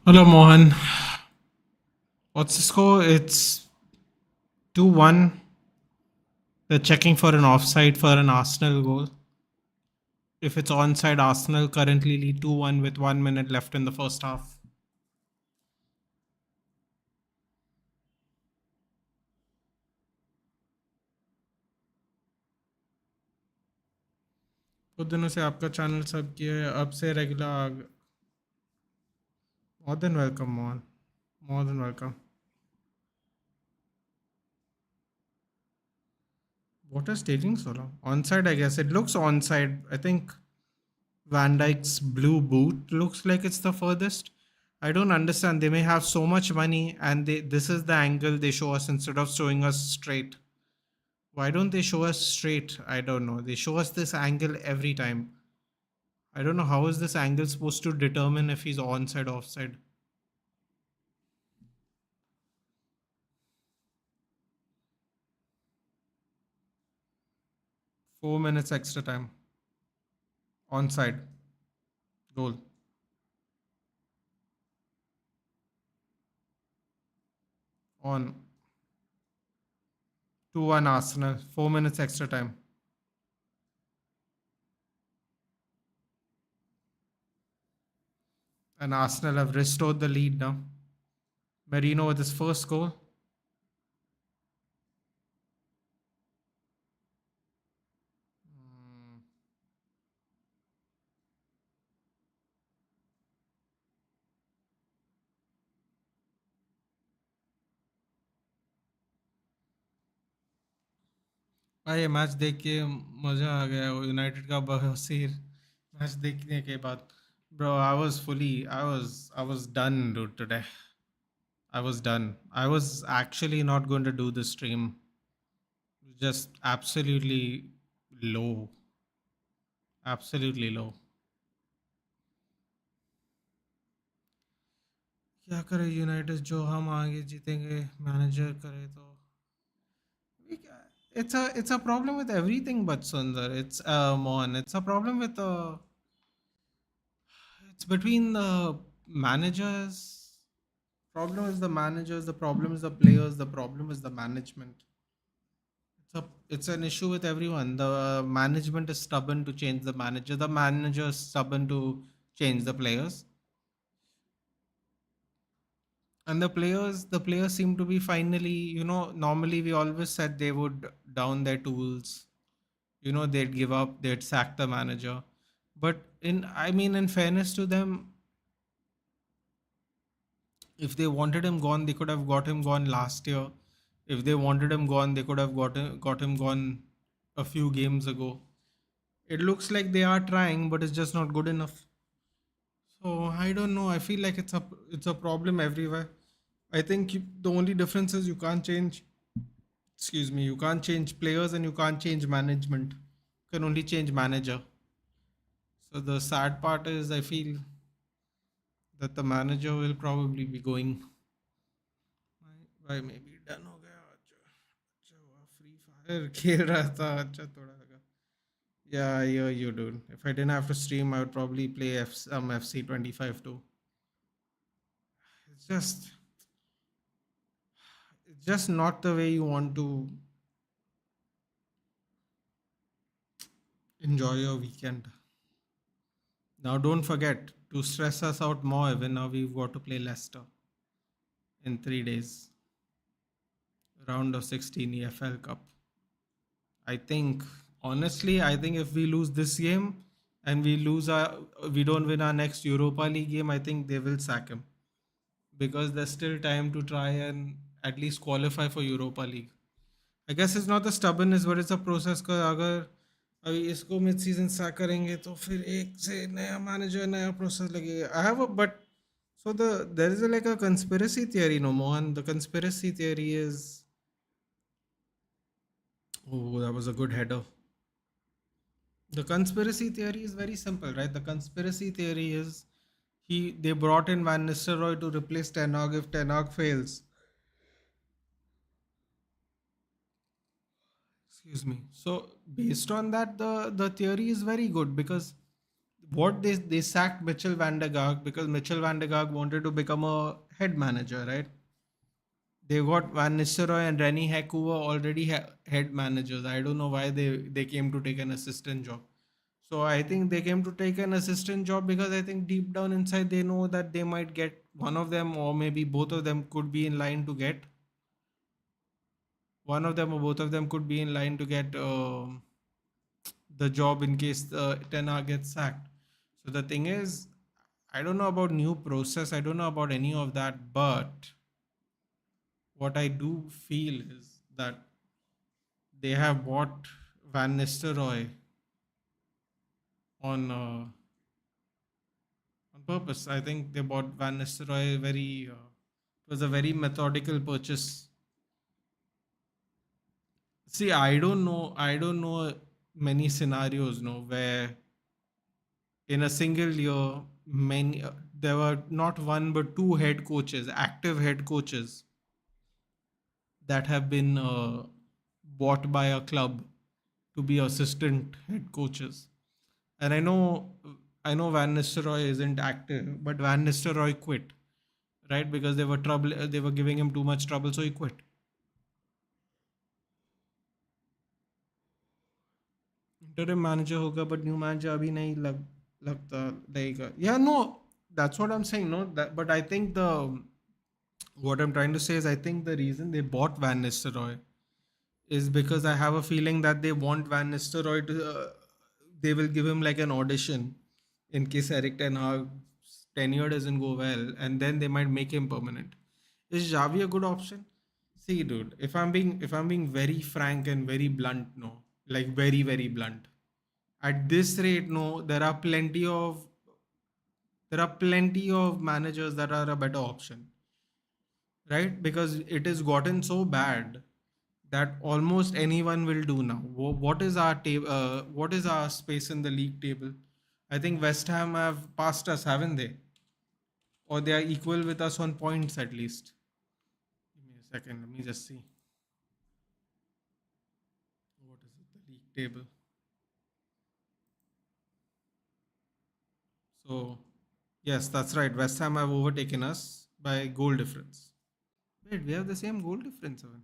Hello, Mohan. What's the score? It's 2-1. They're checking for an offside for an Arsenal goal. If it's onside, Arsenal currently lead 2-1 with 1 minute left in the first half. कुछ दिनों से आपका channel सब किए अब से regular more than welcome Mohan more than welcome what is taking so long onside I guess it looks onside I think Van Dijk's blue boot looks like it's the furthest. I don't understand. They may have so much money and this is the angle they show us instead of showing us straight. Why don't they show us straight? I don't know. They show us this angle every time. I don't know how is this angle supposed to determine if he's onside or offside. 4 minutes extra time. Onside. Goal. On. 2-1 Arsenal. 4 minutes extra time. And Arsenal have restored the lead now. Merino with his first goal. भाई ये match देख के मजा आ गया वो United का बसीर match देखने के बाद bro I was done dude today I was done I was actually not going to do the stream just absolutely low absolutely low क्या करे यूनाइटेड जो हम आगे जीतेंगे मैनेजर करे तो it's a problem with everything but Sundar it's Mohan it's a problem with it's between the managers. Problem is the managers. The problem is the players. The problem is the management. It's an issue with everyone. The management is stubborn to change the manager. The manager is stubborn to change the players. And the players seem to be finally, normally we always said they would down their tools. They'd give up, they'd sack the manager. But in fairness to them, if they wanted him gone, they could have got him gone last year. If they wanted him gone, they could have got him gone a few games ago. It looks like they are trying, but it's just not good enough. So I don't know. I feel like it's a problem everywhere. I think the only difference is you can't change. Excuse me. You can't change players and you can't change management. You can only change manager. So the sad part is I feel that the manager will probably be going. भाई may be done हो गया अच्छा अच्छा हुआ free fire खेल रहा था अच्छा थोड़ा लगा yeah you dude if I didn't have to stream I would probably play some FC 25 too it's just it's just not the way you want to enjoy your weekend now don't forget to stress us out more even now we've got to play Leicester in 3 days round of 16 EFL Cup I think honestly, I think if we lose this game and we don't win our next Europa League game, I think they will sack him because there's still time to try and at least qualify for Europa League. I guess it's not the stubbornness, but it's a process. का अगर अभी इसको mid season sack करेंगे तो फिर एक से नया मैनेजर नया प्रोसेस लगेगा. I have a but so there is like a conspiracy theory, no Mohan. The conspiracy theory is oh that was a good header. The conspiracy theory is very simple, right? The conspiracy theory is they brought in Van Nistelrooy to replace Ten Hag if Ten Hag fails. Excuse me. So based on that, the theory is very good because What they sacked Mitchell van der Gaag because Mitchell van der Gaag wanted to become a head manager, right? They got Van Nistelrooy and Rennie Heck who were already head managers. I don't know why they came to take an assistant job. So I think they came to take an assistant job because I think deep down inside they know that they might get one of them or maybe both of them could be in line to get one of them or both of them could be in line to get the job in case Ten Hag gets sacked. So the thing is, I don't know about new process. I don't know about any of that. But what I do feel is that they have bought Van Nistelrooy on purpose. I think they bought Van Nistelrooy very. It was a very methodical purchase. See, I don't know. I don't know many scenarios, no, where in a single year, many there were not one but two head coaches, active head coaches that have been bought by a club to be assistant head coaches. And I know Van Nistelrooy isn't active, but Van Nistelrooy quit, right? Because they were giving him too much trouble, so he quit. Interim manager होगा, but new manager अभी नहीं लगता लगेगा. Yeah, no, that's what I'm saying. No, but I think the what I'm trying to say is I think the reason they bought Van Nistelrooy is because I have a feeling that they want Van Nistelrooy to they will give him like an audition in case Eric Ten Hag's tenure doesn't go well, and then they might make him permanent. Is Javi a good option? See, dude, if I'm being very frank and very blunt, no, like very blunt. At this rate, no, there are plenty of managers that are a better option, right? Because it has gotten so bad that almost anyone will do now. What is our table? What is our space in the league table? I think West Ham have passed us, haven't they? Or they are equal with us on points at least. Give me a second. Let me just see. What is it? The league table. So, yes, that's right. West Ham have overtaken us by goal difference. Wait, we have the same goal difference, Evan.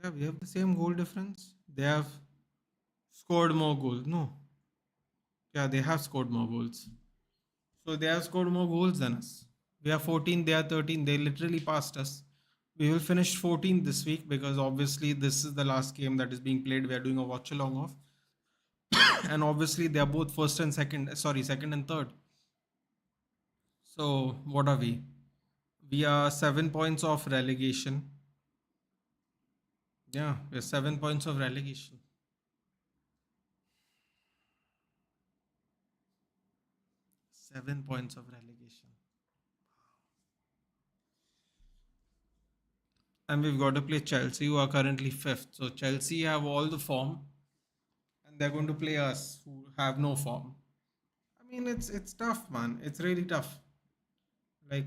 Yeah, we have the same goal difference. They have scored more goals. No, yeah, they have scored more goals. So they have scored more goals than us. We are 14, they are 13. They literally passed us. We will finish 14th this week because obviously this is the last game that is being played. We are doing a watch along of. And obviously they are both first and second, sorry, second and third. So what are we? We are 7 points off relegation. Yeah, we're 7 points of relegation. 7 points of relegation. And we've got to play Chelsea, who are currently fifth. So Chelsea have all the form, and they're going to play us, who have no form. I mean, it's tough, man. It's really tough. Like,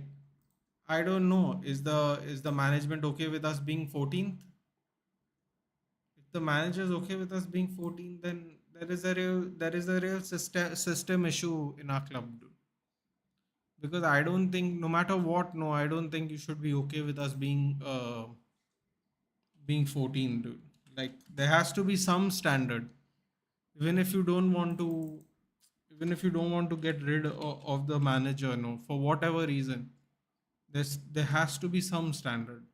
I don't know. Is the management okay with us being 14th? If the manager is okay with us being 14th, then there is a real system issue in our club, dude. Because I don't think, no matter what, no, I don't think you should be okay with us being 14, dude. Like there has to be some standard, even if you don't want to, even if you don't want to get rid of the manager, no, for whatever reason, there has to be some standard.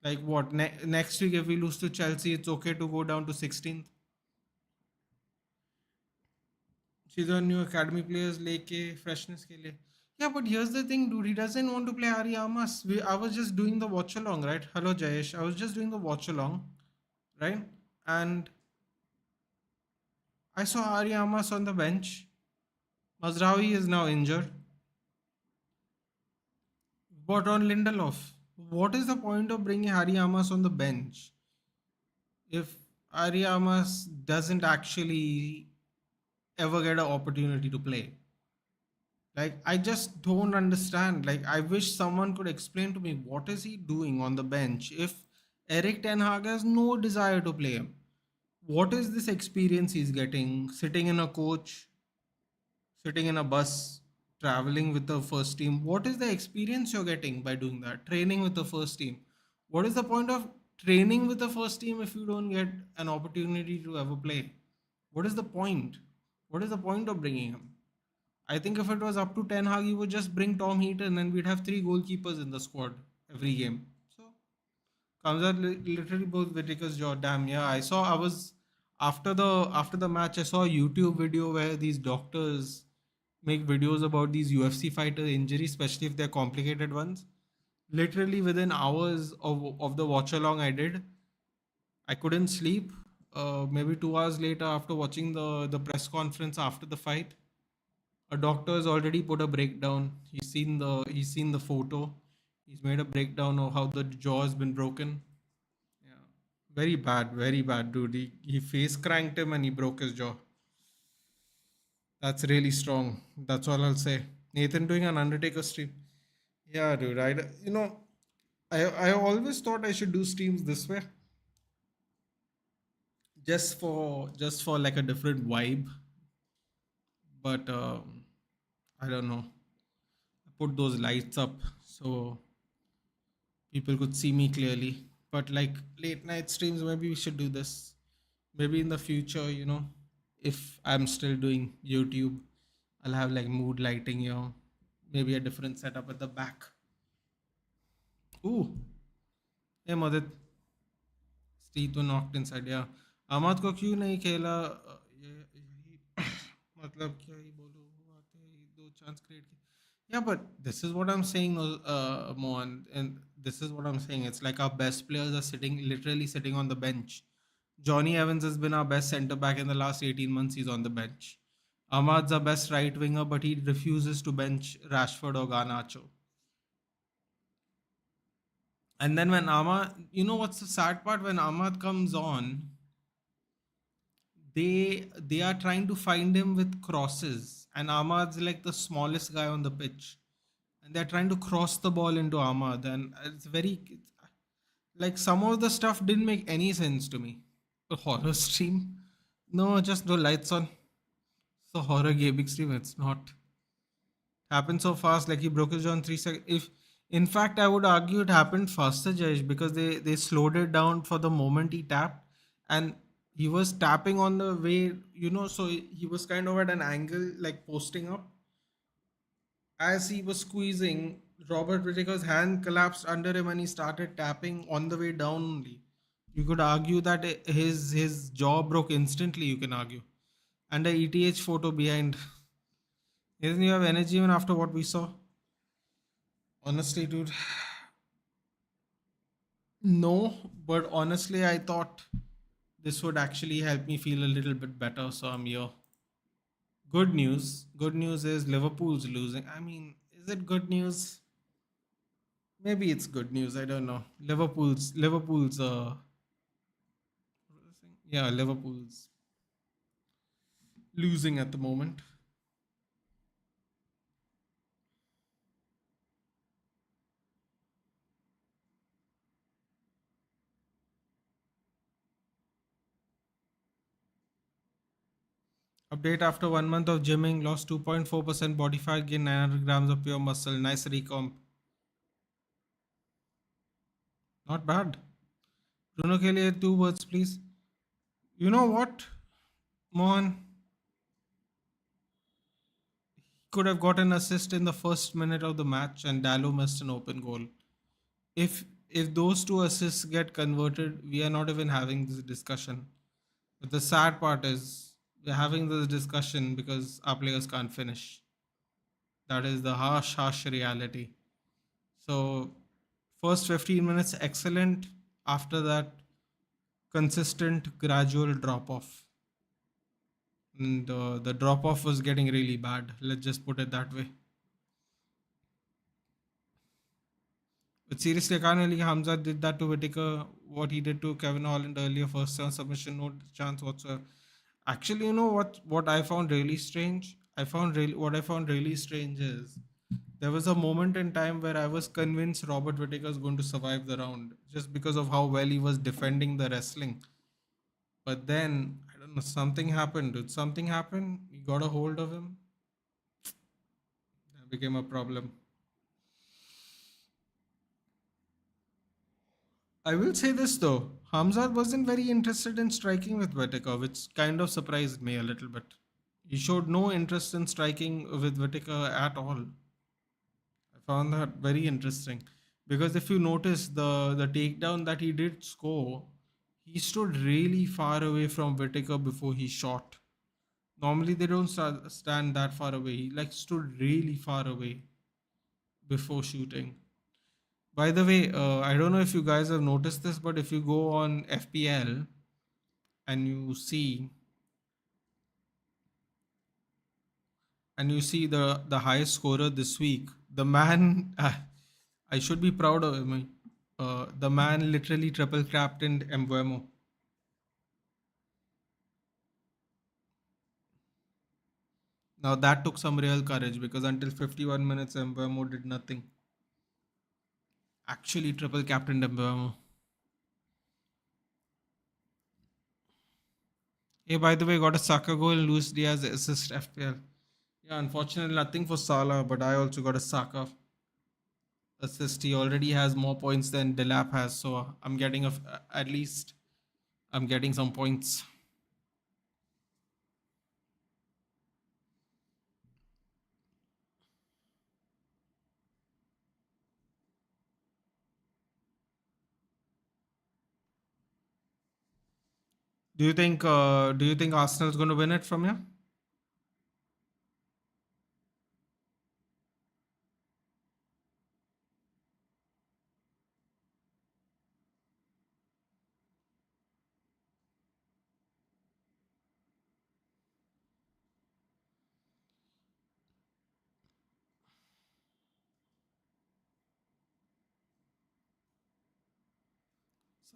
Like what next week if we lose to Chelsea, it's okay to go down to 16th. सीधे new academy players लेके freshness के लिए. Yeah, but here's the thing, dude. He doesn't want to play Ari Amas. I was just doing the watch along, right? Hello, Jayesh. I was just doing the watch along, right? And I saw Ari Amas on the bench. Mazraoui is now injured. But on Lindelof, what is the point of bringing Ari Amas on the bench if Ari Amas doesn't actually ever get an opportunity to play? Like, I just don't understand. Like, I wish someone could explain to me what is he doing on the bench if Eric Ten Hag has no desire to play him. What is this experience he's getting sitting in a coach? sitting in a bus, traveling with the first team. What is the experience you're getting by doing that? Training with the first team. What is the point of training with the first team if you don't get an opportunity to ever play? What is the point? What is the point of bringing him? I think if it was up to Ten Hag, he would just bring Tom Heaton and we'd have three goalkeepers in the squad every game. So comes out literally both Whitaker's jaw. Damn, yeah. I was after the match, I saw a YouTube video where these doctors make videos about these UFC fighter injuries, especially if they're complicated ones. Literally within hours of the watch along I did, I couldn't sleep. Maybe 2 hours later, after watching the press conference after the fight, a doctor has already put a breakdown. He's seen the photo. He's made a breakdown of how the jaw has been broken. Yeah, very bad, dude. He face cranked him and he broke his jaw. That's really strong. That's all I'll say. Nathan doing an Undertaker stream. Yeah, dude. I always thought I should do streams this way, just for like a different vibe. But I don't know. I put those lights up so people could see me clearly. But like late night streams, maybe we should do this. Maybe in the future, if I'm still doing YouTube, I'll have like mood lighting here, maybe a different setup at the back. Ooh, hey Madit, Steve तो knocked inside. Yeah, Ahmad को क्यों नहीं खेला? यही मतलब क्या ही बोलूं, आते ही दो चांस क्रिएट किए. Yeah, but this is what I'm saying, Mohan, and this is what I'm saying. It's like our best players are literally sitting on the bench. Johnny Evans has been our best centre back in the last 18 months. He's on the bench. Ahmad's our best right winger, but he refuses to bench Rashford or Garnacho. And then when Ahmad, what's the sad part? When Ahmad comes on, they are trying to find him with crosses, and Ahmad's like the smallest guy on the pitch, and they're trying to cross the ball into Ahmad, and like some of the stuff didn't make any sense to me. A horror stream? No, just no lights on. It's a horror gaming stream. It's not happened so fast. Like he broke his jaw in 3 seconds. If in fact, I would argue it happened faster, Jayesh, because they slowed it down for the moment he tapped, and he was tapping on the way, so he was kind of at an angle, like posting up. As he was squeezing, Robert Whittaker's hand collapsed under him and he started tapping on the way down only. You could argue that his jaw broke instantly, you can argue. And the ETH photo behind. Doesn't you have energy even after what we saw? Honestly, dude. No, but honestly, I thought this would actually help me feel a little bit better, so I'm here. Good news. Good news is Liverpool's losing. I mean, is it good news? Maybe it's good news. I don't know. Liverpool's yeah, Liverpool's losing at the moment. Update: after 1 month of gymming, lost 2.4% body fat, gained 900 grams of pure muscle. Nice recomp. Not bad. Bruno के लिए 2 words, please. You know what, Mohan? Could have got an assist in the first minute of the match, and Dallo missed an open goal. If those two assists get converted, we are not even having this discussion. But the sad part is we're having this discussion because our players can't finish. That is the harsh reality. So, first 15 minutes, excellent. After that, consistent, gradual drop off. And the drop off was getting really bad. Let's just put it that way. But seriously, I can't really. Hamza did that to Whitaker. What he did to Kevin Holland earlier, first turn submission, no chance whatsoever. Actually, you know what I found really strange? What I found really strange is there was a moment in time where I was convinced Robert Whitaker is going to survive the round just because of how well he was defending the wrestling. But then I don't know, something happened. Did something happen? We got a hold of him. became a problem. I will say this though, Hamzat wasn't very interested in striking with Whittaker, which kind of surprised me a little bit. He showed no interest in striking with Whittaker at all. I found that very interesting because if you notice the takedown that he did score, he stood really far away from Whittaker before he shot. Normally they don't stand that far away. He like stood really far away before shooting. By the way, I don't know if you guys have noticed this, but if you go on FPL and you see the highest scorer this week, the man, I should be proud of him. The man literally triple captained Embuemo. Now that took some real courage because until 51 minutes, Embuemo did nothing. Actually, triple captained Embuemo. Hey, by the way, got a Saka goal and Luis Diaz assist FPL. Yeah, unfortunately, nothing for Salah, but I also got a Saka assist. He already has more points than Delap has, so I'm getting at least I'm getting some points. Do you think Arsenal's going to win it from here?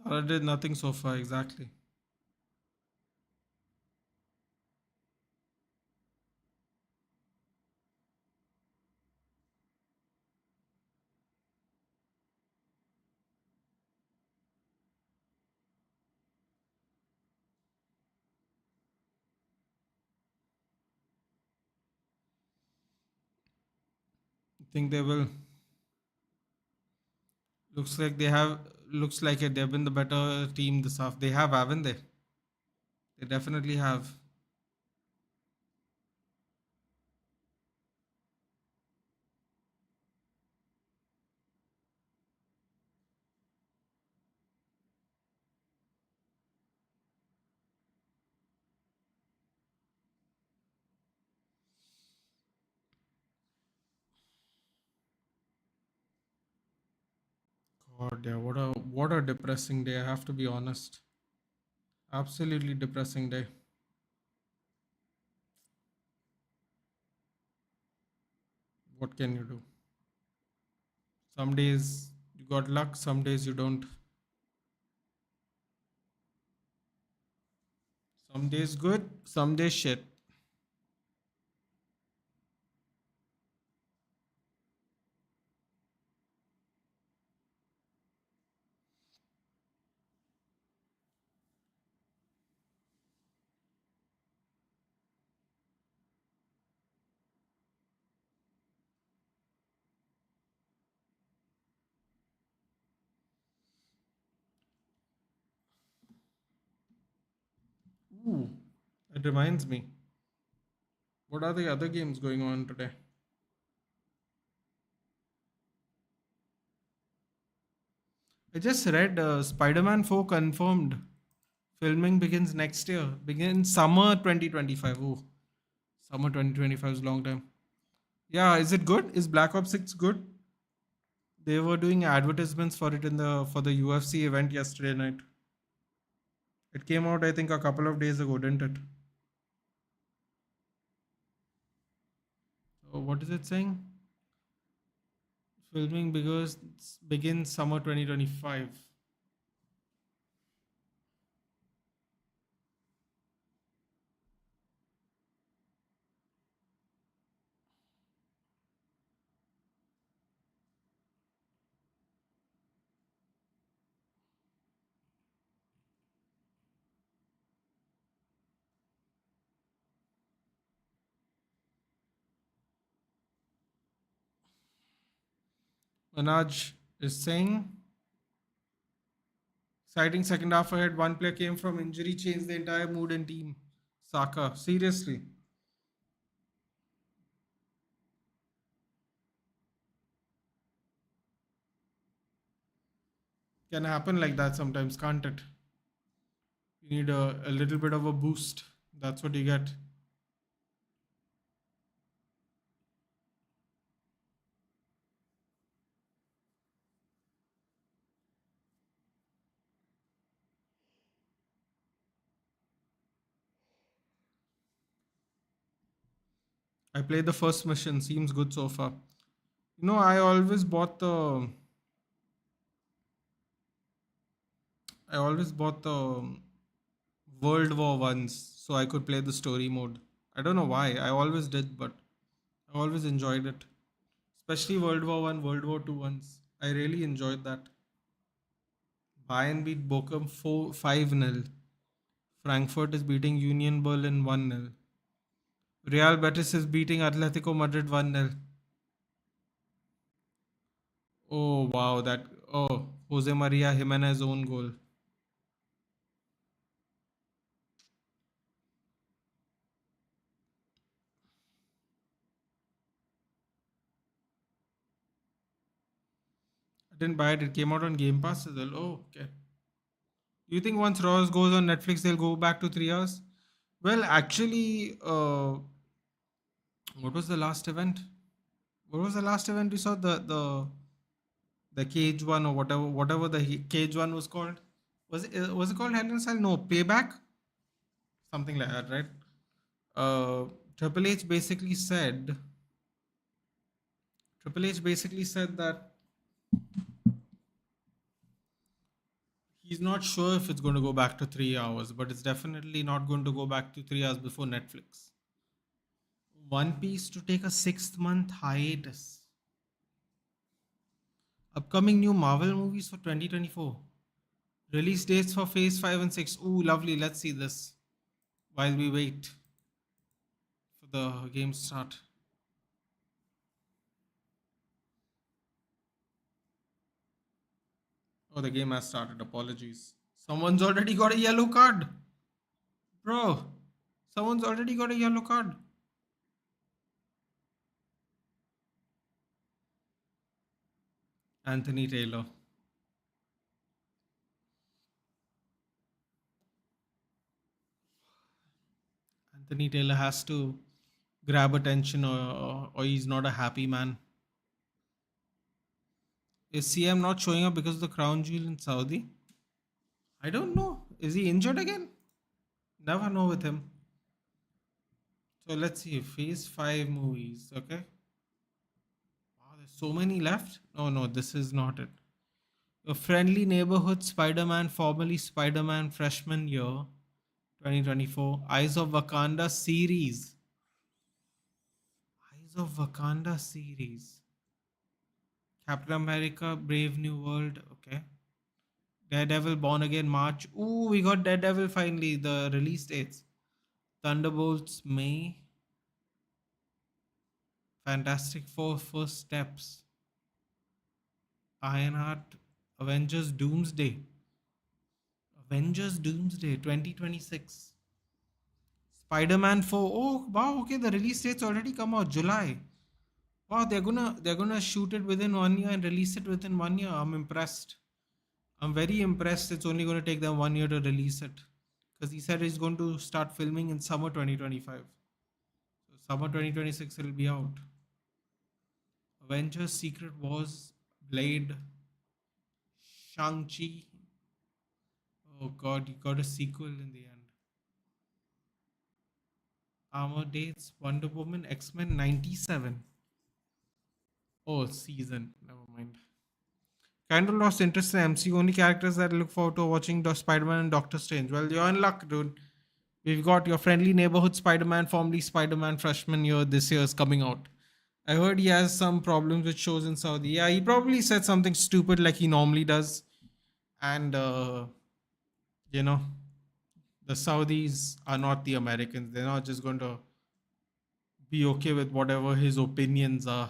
Salah did nothing so far exactly. I think they will. Looks like they have. Looks like it. They've been the better team this half. They have, haven't they? They definitely have. God, yeah. What a depressing day. I have to be honest. Absolutely depressing day. What can you do? Some days you got luck. Some days you don't. Some days good. Some days shit. Ooh, it reminds me. What are the other games going on today? I just read Spider-Man 4 confirmed. Filming begins next year. Begins summer 2025. Oh, summer 2025 is a long time. Yeah, is it good? Is Black Ops 6 good? They were doing advertisements for it in the for the UFC event yesterday night. It came out I think a couple of days ago, didn't it? So what is it saying? Filming begins summer 2025. Manaj is saying, citing second half ahead, one player came from injury, changed the entire mood and team. Saka, seriously. Can happen like that sometimes, can't it? You need a little bit of a boost. That's what you get. I played the first mission, seems good so far. I always bought the World War ones so I could play the story mode. I don't know why. I always did, but I always enjoyed it. Especially World War One, World War Two ones. I really enjoyed that. Bayern beat Bochum 5-0. Frankfurt is beating Union Berlin 1-0. Real Betis is beating Atletico Madrid 1-0. Oh wow, Jose Maria Jimenez own goal. I didn't buy it. It came out on Game Pass as well. Oh, okay. You think once Raws goes on Netflix, they'll go back to 3 hours? Well, actually, what was the last event? What was the last event we saw? The cage one or whatever the cage one was called. Was it called Hell in a Cell? No, Payback, something like that, right? Uh, Triple H basically said. Triple H basically said that he's not sure if it's going to go back to 3 hours, but it's definitely not going to go back to 3 hours before Netflix. One Piece to take a 6 month hiatus. Upcoming new Marvel movies for 2024. Release dates for Phase 5 and 6. Ooh, lovely. Let's see this while we wait for the game to start. Oh, the game has started. Apologies. Someone's already got a yellow card. Bro, someone's already got a yellow card. Anthony Taylor. Anthony Taylor has to grab attention or he's not a happy man. Is CM not showing up because of the crown jewel in Saudi? I don't know. Is he injured again? Never know with him. So let's see. Phase 5 movies. Okay. Wow, there's so many left. Oh no, this is not it. A Friendly Neighborhood Spider Man, formerly Spider Man Freshman Year 2024. Eyes of Wakanda series. Eyes of Wakanda series. Captain America Brave New World. Okay. Daredevil Born Again March. Ooh, we got Daredevil finally. The release dates. Thunderbolts May. Fantastic Four First Steps. Ironheart. Avengers Doomsday. Avengers Doomsday 2026. Spider-Man 4. Oh wow, okay, the release date's already come out. July. Wow, they're gonna shoot it within 1 year and release it within 1 year. I'm impressed. I'm very impressed. It's only gonna take them 1 year to release it. Because he said he's going to start filming in summer 2025. So summer 2026 it'll be out. Avengers Secret Wars, Blade, Shang-Chi. Oh god, you got a sequel in the end. Armor Dates, Wonder Woman, X-Men 97. Oh, season. Never mind. Kind of lost interest in MCU. Only characters that I look forward to watching Spider-Man and Doctor Strange. Well, you're in luck, dude. We've got your friendly neighborhood Spider-Man, formerly Spider-Man freshman year. This year is coming out. I heard he has some problems with shows in Saudi. Yeah, he probably said something stupid like he normally does. And, you know, the Saudis are not the Americans. They're not just going to be okay with whatever his opinions are.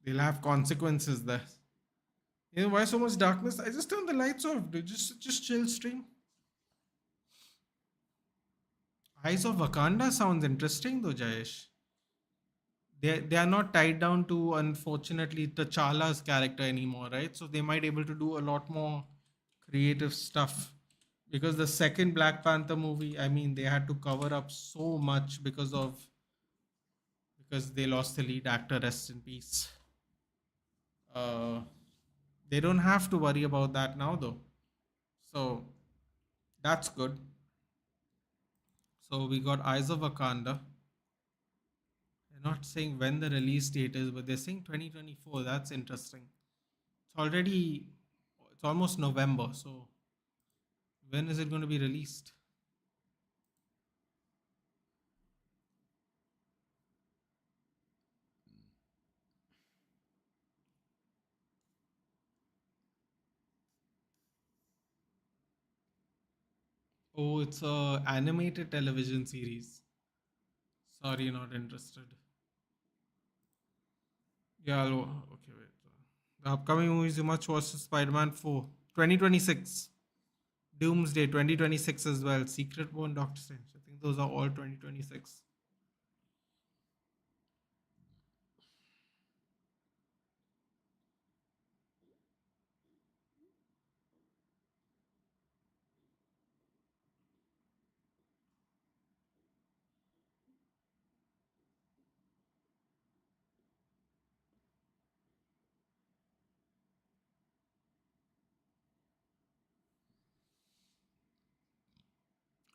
They'll have consequences there. You know why so much darkness? I just turn the lights off, dude. Just chill stream. Eyes of Wakanda sounds interesting though, Jayesh. They are not tied down to, unfortunately, T'Challa's character anymore, right? So they might able to do a lot more creative stuff. Because the second Black Panther movie, I mean, they had to cover up so much because they lost the lead actor. Rest in peace. Uh, they don't have to worry about that now, though. So that's good. So we got Eyes of Wakanda. They're not saying when the release date is, but they're saying 2024. That's interesting. It's almost November. So when is it going to be released? Oh, it's a animated television series. Sorry, not interested. Yeah, okay, wait. The upcoming movies you must watch is Spider-Man 4, 2026. Doomsday 2026 as well. Secret War and Doctor Strange. I think those are all 2026.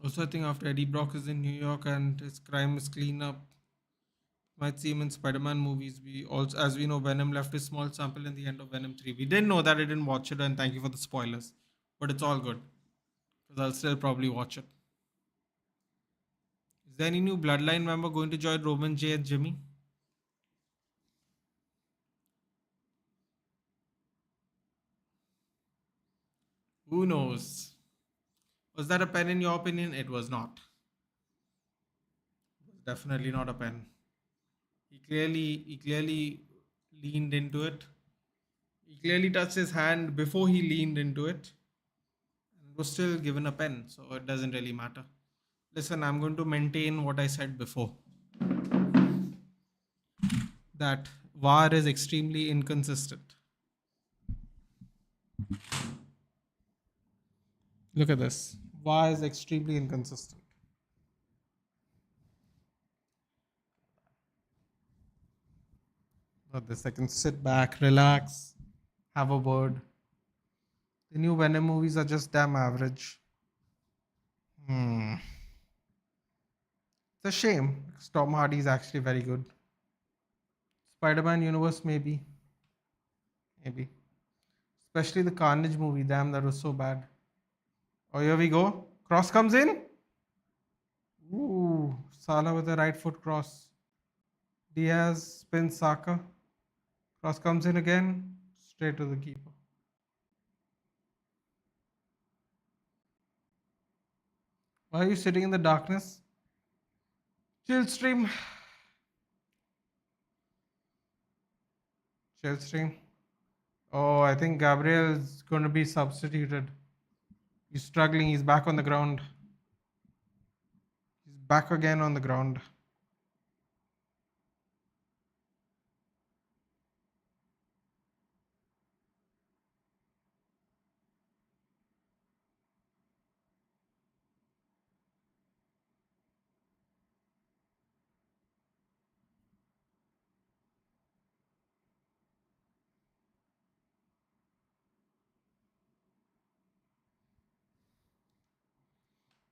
Also, I think after Eddie Brock is in New York and his crime is clean up, might see him in Spider-Man movies. We also, as we know, Venom left a small sample in the end of Venom 3. We didn't know that. I didn't watch it, and thank you for the spoilers. But it's all good because I'll still probably watch it. Is there any new Bloodline member going to join Roman J and Jimmy? Who knows? Was that a pen in your opinion? It was not. It was definitely not a pen. He clearly leaned into it. He clearly touched his hand before he leaned into it and was still given a pen, so it doesn't really matter. Listen, I'm going to maintain what I said before, that VAR is extremely inconsistent. Look at this. VAR is extremely inconsistent. But this, I can sit back, relax, have a word. The new Venom movies are just damn average. Hmm. It's a shame because Tom Hardy is actually very good. Spider-Man universe, maybe, maybe. Especially the Carnage movie. Damn, that was so bad. Oh, here we go. Cross comes in. Ooh, Salah with a right foot cross. Diaz spins Saka. Cross comes in again. Straight to the keeper. Why are you sitting in the darkness? Chill stream. Chill stream. Oh, I think Gabriel is going to be substituted. He's struggling. He's back on the ground. He's back again on the ground.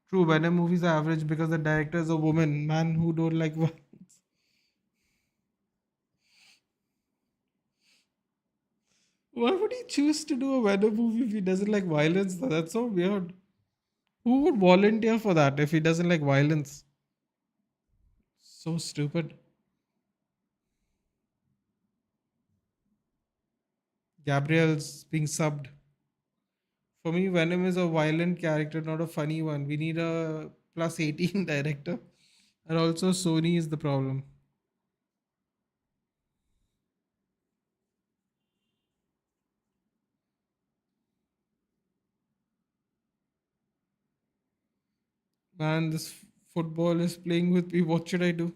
True, Venom movies are average because the director is a woman. Man who don't like violence. Why would he choose to do a Venom movie if he doesn't like violence? That's so weird. Who would volunteer for that if he doesn't like violence? So stupid. Gabriel's being subbed. For me, Venom is a violent character, not a funny one. We need a plus 18 director. And also, Sony is the problem. Man, this football is playing with me. What should I do?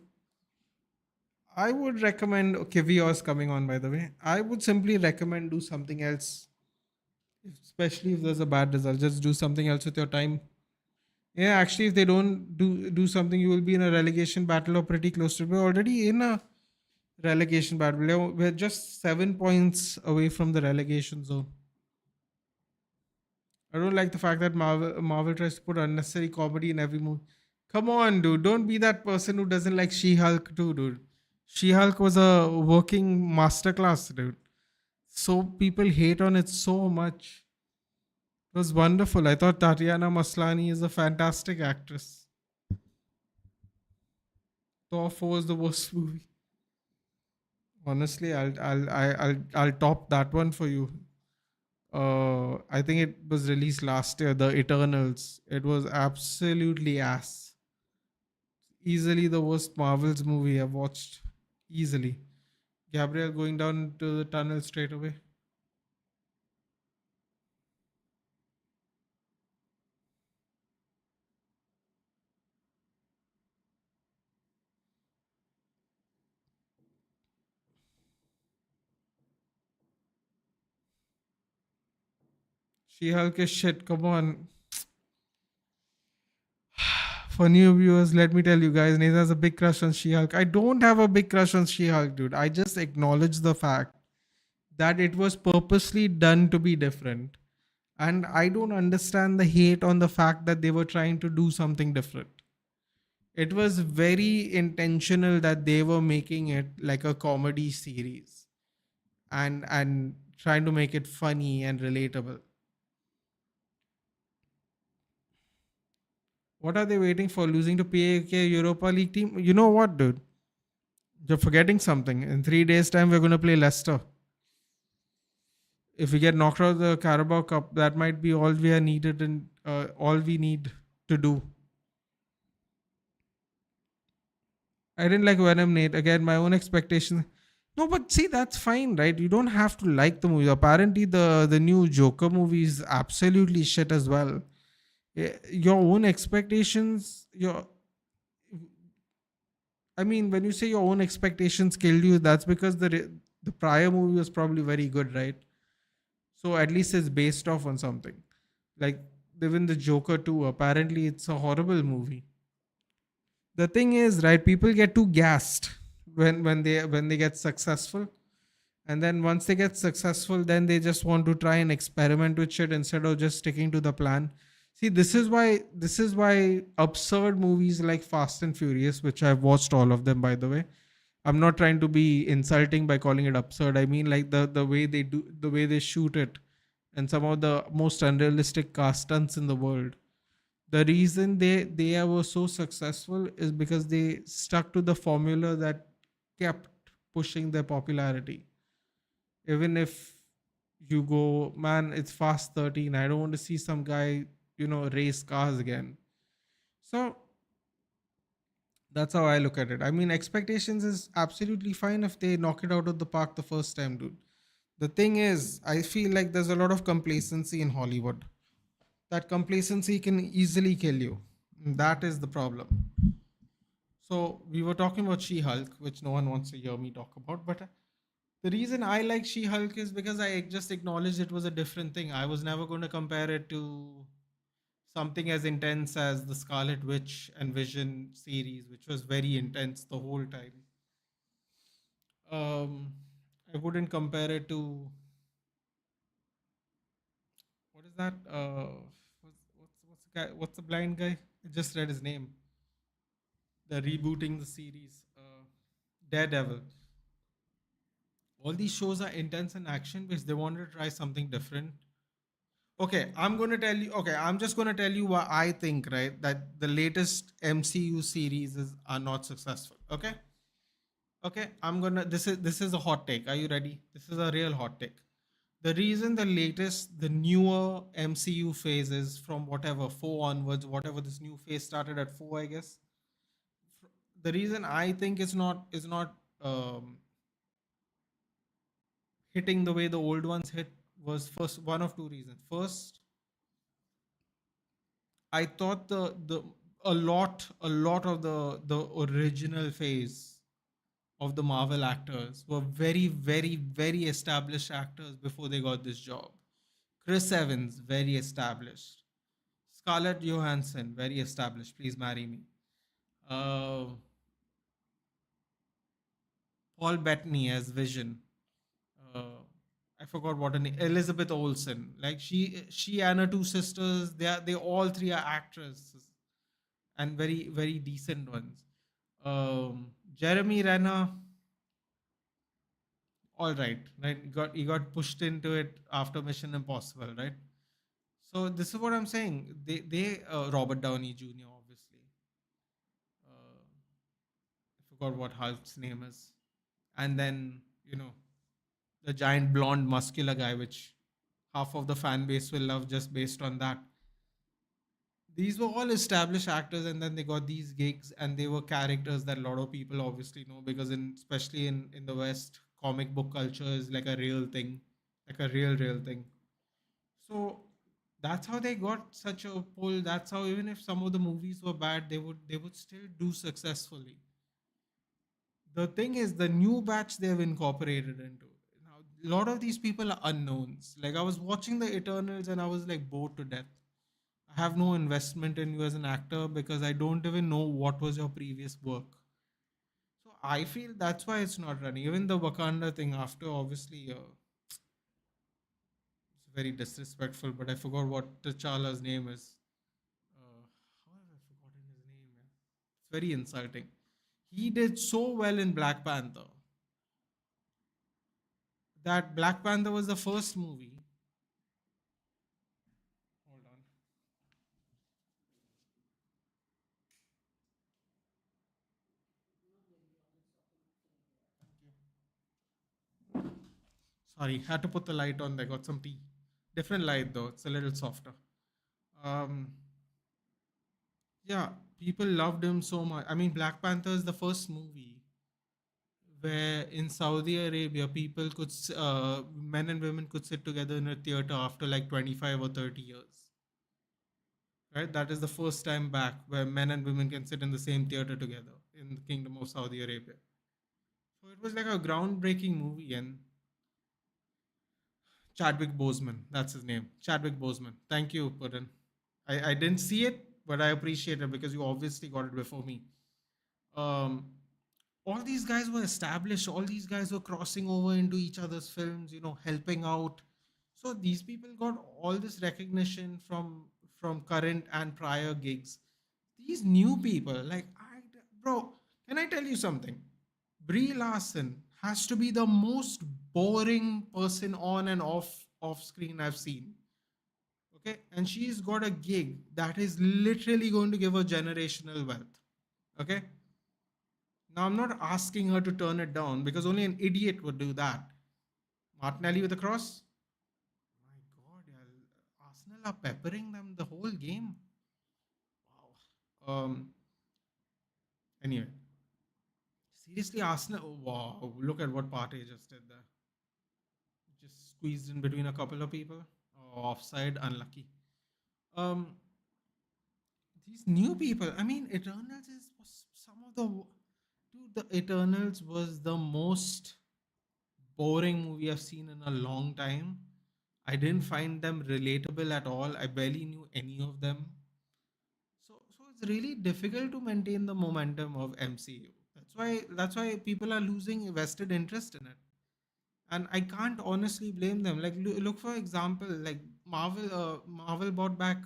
I would recommend. Okay, VR is coming on, by the way. I would simply recommend do something else, especially if there's a bad result. Just do something else with your time. Yeah, actually, if they don't do something, you will be in a relegation battle or pretty close to it. We're already in a relegation battle. We're just 7 points away from the relegation zone. I don't like the fact that Marvel tries to put unnecessary comedy in every movie. Come on, dude. Don't be that person who doesn't like She-Hulk too, dude. She-Hulk was a working masterclass, dude. So people hate on it so much. It was wonderful. I thought Tatiana Maslany is a fantastic actress. Thor 4 is the worst movie. Honestly, I'll top that one for you. I think it was released last year, The Eternals. It was absolutely ass. Easily the worst Marvels movie I've watched. Easily. Gabriel going down to the tunnel straight away. She Hulk is shit. Come on. For new viewers, let me tell you guys, Nathan has a big crush on She Hulk. I don't have a big crush on She Hulk, dude. I just acknowledge the fact that it was purposely done to be different. And I don't understand the hate on the fact that they were trying to do something different. It was very intentional that they were making it like a comedy series and trying to make it funny and relatable. What are they waiting for? Losing to PAK Europa League team? You know what, dude? You're forgetting something. In 3 days' time, we're going to play Leicester. If we get knocked out of the Carabao Cup, that might be all we are needed and all we need to do. I didn't like Venom, Nate. Again, my own expectations. No, but see, that's fine, right? You don't have to like the movie. Apparently, the new Joker movie is absolutely shit as well. Your own expectations, your I mean, when you say your own expectations killed you, that's because the prior movie was probably very good, right? So at least it's based off on something. Like even the Joker 2, apparently it's a horrible movie. The thing is, right, people get too gassed when they get successful. And then once they get successful, then they just want to try and experiment with shit instead of just sticking to the plan. See, this is why absurd movies like Fast and Furious, which I've watched all of them by the way. I'm not trying to be insulting by calling it absurd. I mean like the way they do the way they shoot it and some of the most unrealistic cast stunts in the world. The reason they were so successful is because they stuck to the formula that kept pushing their popularity. Even if you go, man, it's Fast 13. I don't want to see some guy, race cars again. So that's how I look at it. I mean, expectations is absolutely fine if they knock it out of the park the first time, dude. The thing is, I feel like there's a lot of complacency in Hollywood. That complacency can easily kill you. That is the problem. So we were talking about She-Hulk, which no one wants to hear me talk about, but the reason I like She-Hulk is because I just acknowledged it was a different thing. I was never going to compare it to something as intense as the Scarlet Witch and Vision series, which was very intense the whole time. Um, I wouldn't compare it to what is that? What's the guy? What's the blind guy? I just read his name. They're rebooting the series. Daredevil. All these shows are intense in action because they want to try something different. Okay, I'm going to tell you. Okay, I'm just going to tell you what I think. Right, that the latest MCU series are not successful. Okay, okay. I'm gonna. This is a hot take. Are you ready? This is a real hot take. The reason the newer MCU phases from whatever four onwards, whatever this new phase started at four, I guess. The reason I think is not hitting the way the old ones hit was first one of two reasons. First, I thought the a lot of the original phase of the Marvel actors were very, very, very established actors before they got this job. Chris Evans, very established. Scarlett Johansson, very established. Please marry me. Uh, Paul Bettany as Vision. Uh, I forgot what her name. Elizabeth Olsen. Like she and her two sisters. They all three are actresses and very very decent ones. Jeremy Renner. All right, right. He got pushed into it after Mission Impossible, right? So this is what I'm saying. They Robert Downey Jr. obviously. I forgot what Hulk's name is, and then the giant blonde muscular guy, which half of the fan base will love just based on that. These were all established actors, and then they got these gigs, and they were characters that a lot of people obviously know because especially in the West, comic book culture is like a real thing, like a real thing. So that's how they got such a pull. That's how even if some of the movies were bad, they would still do successfully. The thing is, the new batch they've incorporated into now, a lot of these people are unknowns. Like I was watching the Eternals and I was like bored to death. I have no investment in you as an actor because I don't even know what was your previous work. So I feel that's why it's not running. Even the Wakanda thing after, obviously, it's very disrespectful. But I forgot what T'Challa's name is. How have I forgotten his name? Man? It's very insulting. He did so well in Black Panther that Black Panther was the first movie. Hold on. Sorry, had to put the light on. There got some tea. Different light though. It's a little softer. Um, yeah, people loved him so much. I mean, Black Panther is the first movie where in Saudi Arabia, men and women could sit together in a theater after like 25 or 30 years. Right? That is the first time back where men and women can sit in the same theater together in the Kingdom of Saudi Arabia. So it was like a groundbreaking movie, and Chadwick Boseman, that's his name. Chadwick Boseman. Thank you, Putin. I didn't see it, but I appreciate it because you obviously got it before me. Um, all these guys were established. All these guys were crossing over into each other's films, helping out. So these people got all this recognition from current and prior gigs. These new people, like bro, can I tell you something? Brie Larson has to be the most boring person on and off screen I've seen. Okay, and she's got a gig that is literally going to give her generational wealth. Okay, now I'm not asking her to turn it down because only an idiot would do that. Martinelli with a cross. My God, yeah, Arsenal are peppering them the whole game. Wow. Anyway, seriously, Arsenal. Oh, wow, look at what Partey just did there. Just squeezed in between a couple of people. Oh, offside, unlucky. Um, these new people. I mean, Eternals was some of the dude. The Eternals was the most boring movie I've seen in a long time. I didn't find them relatable at all. I barely knew any of them. So it's really difficult to maintain the momentum of MCU. That's why people are losing vested interest in it. And I can't honestly blame them. Like look for example, like Marvel bought back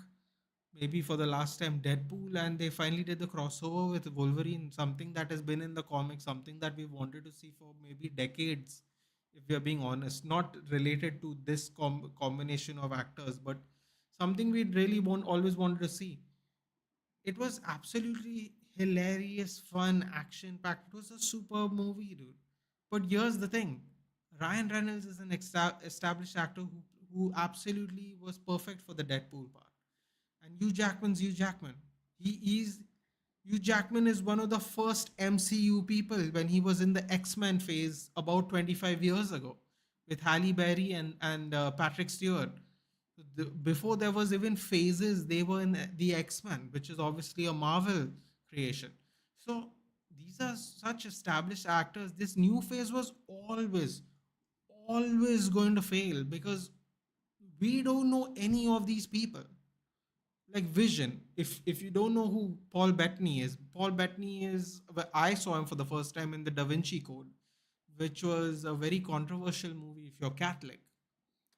maybe for the last time Deadpool, and they finally did the crossover with Wolverine, something that has been in the comics, something that we wanted to see for maybe decades, if we are being honest, not related to this combination of actors, but something we really always wanted to see. It was absolutely hilarious, fun, action packed. It was a super movie, dude. But here's the thing: Ryan Reynolds is an established actor who absolutely was perfect for the Deadpool part. And Hugh Jackman's Hugh Jackman. He is Hugh Jackman is one of the first MCU people when he was in the X-Men phase about 25 years ago with Halle Berry and Patrick Stewart. Before there was even phases, they were in the X-Men, which is obviously a Marvel creation. So these are such established actors. This new phase was always going to fail because we don't know any of these people. Like Vision, if you don't know who Paul Bettany is, Paul Bettany is, well, I saw him for the first time in the Da Vinci Code, which was a very controversial movie if you're Catholic.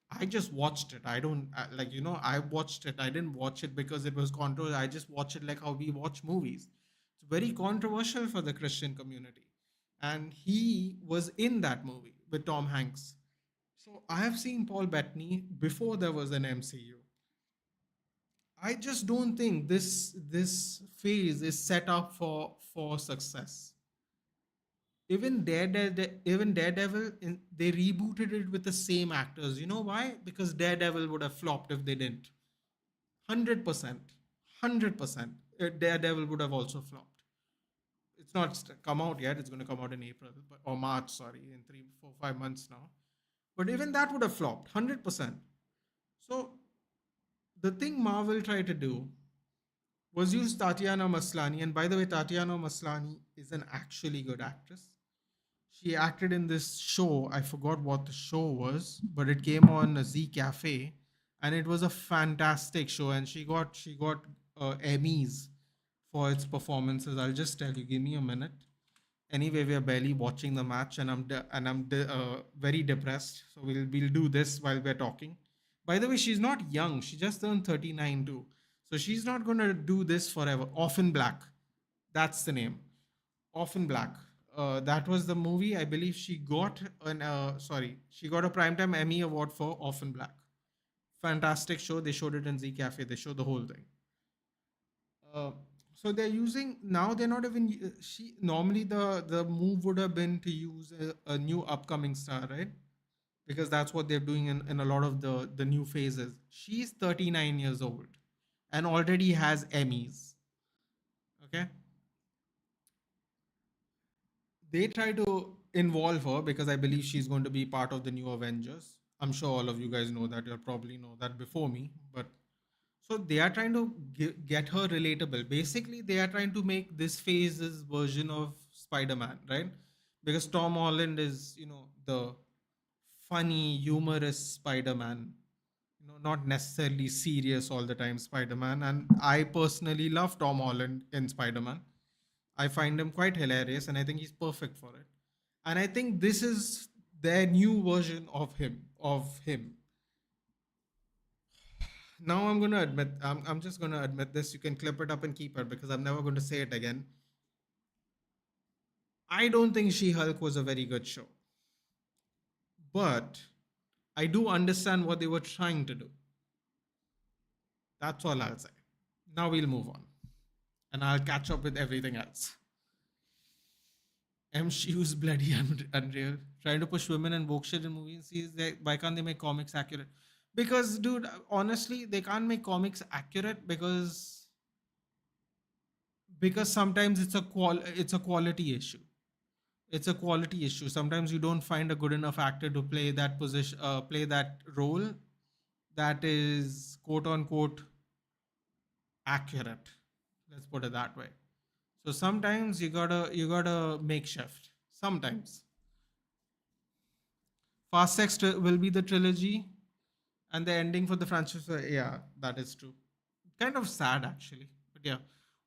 I just watched it. I don't like, I watched it. I didn't watch it because it was controversial. I just watch it like how we watch movies. It's very controversial for the Christian community. And he was in that movie with Tom Hanks. So I have seen Paul Bettany before there was an MCU. I just don't think this phase is set up for success. Even Daredevil, they rebooted it with the same actors. You know why? Because Daredevil would have flopped if they didn't. 100%. 100%. Daredevil would have also flopped. It's not come out yet. It's going to come out in April or March, sorry, in 3, 4, 5 months now. But even that would have flopped. 100%. So the thing Marvel tried to do was use Tatiana Maslany. And by the way, Tatiana Maslany is an actually good actress. She acted in this show. I forgot what the show was, but it came on Z Cafe, and it was a fantastic show. And she got Emmys for its performances. I'll just tell you. Give me a minute. Anyway, we are barely watching the match, and I'm very depressed. So we'll do this while we're talking. By the way, she's not young. She just turned 39 too. So she's not gonna do this forever. Orphan Black. That's the name. Orphan Black. That was the movie. I believe she got a Primetime Emmy Award for Orphan Black. Fantastic show. They showed it in Z Cafe. They showed the whole thing. Uh, so they're using now. They're not even. She normally the move would have been to use a new upcoming star, right? Because that's what they're doing in a lot of the new phases. She's 39 years old and already has Emmys. Okay, they try to involve her because I believe she's going to be part of the new Avengers. I'm sure all of you guys know that. You'll probably know that before me. But so they are trying to get her relatable. Basically, they are trying to make this phase's version of Spider-Man, right? Because Tom Holland is, the funny, humorous Spider-Man. Not necessarily serious all the time Spider-Man. And I personally love Tom Holland in Spider-Man. I find him quite hilarious, and I think he's perfect for it. And I think this is their new version of him. Of him. Now I'm just gonna admit this. You can clip it up and keep it because I'm never going to say it again. I don't think She-Hulk was a very good show, but I do understand what they were trying to do. That's all I'll say. Now we'll move on, and I'll catch up with everything else. MCU's bloody unreal. Trying to push women and woke shit in movies. Why can't they make comics accurate? Because, dude, honestly, they can't make comics accurate because sometimes it's a quality issue. It's a quality issue. Sometimes you don't find a good enough actor to play that position, play that role that is quote unquote accurate. Let's put it that way. So sometimes you gotta make shift. Sometimes Fast X will be the trilogy, and the ending for the franchise. Yeah, that is true. Kind of sad actually, but yeah.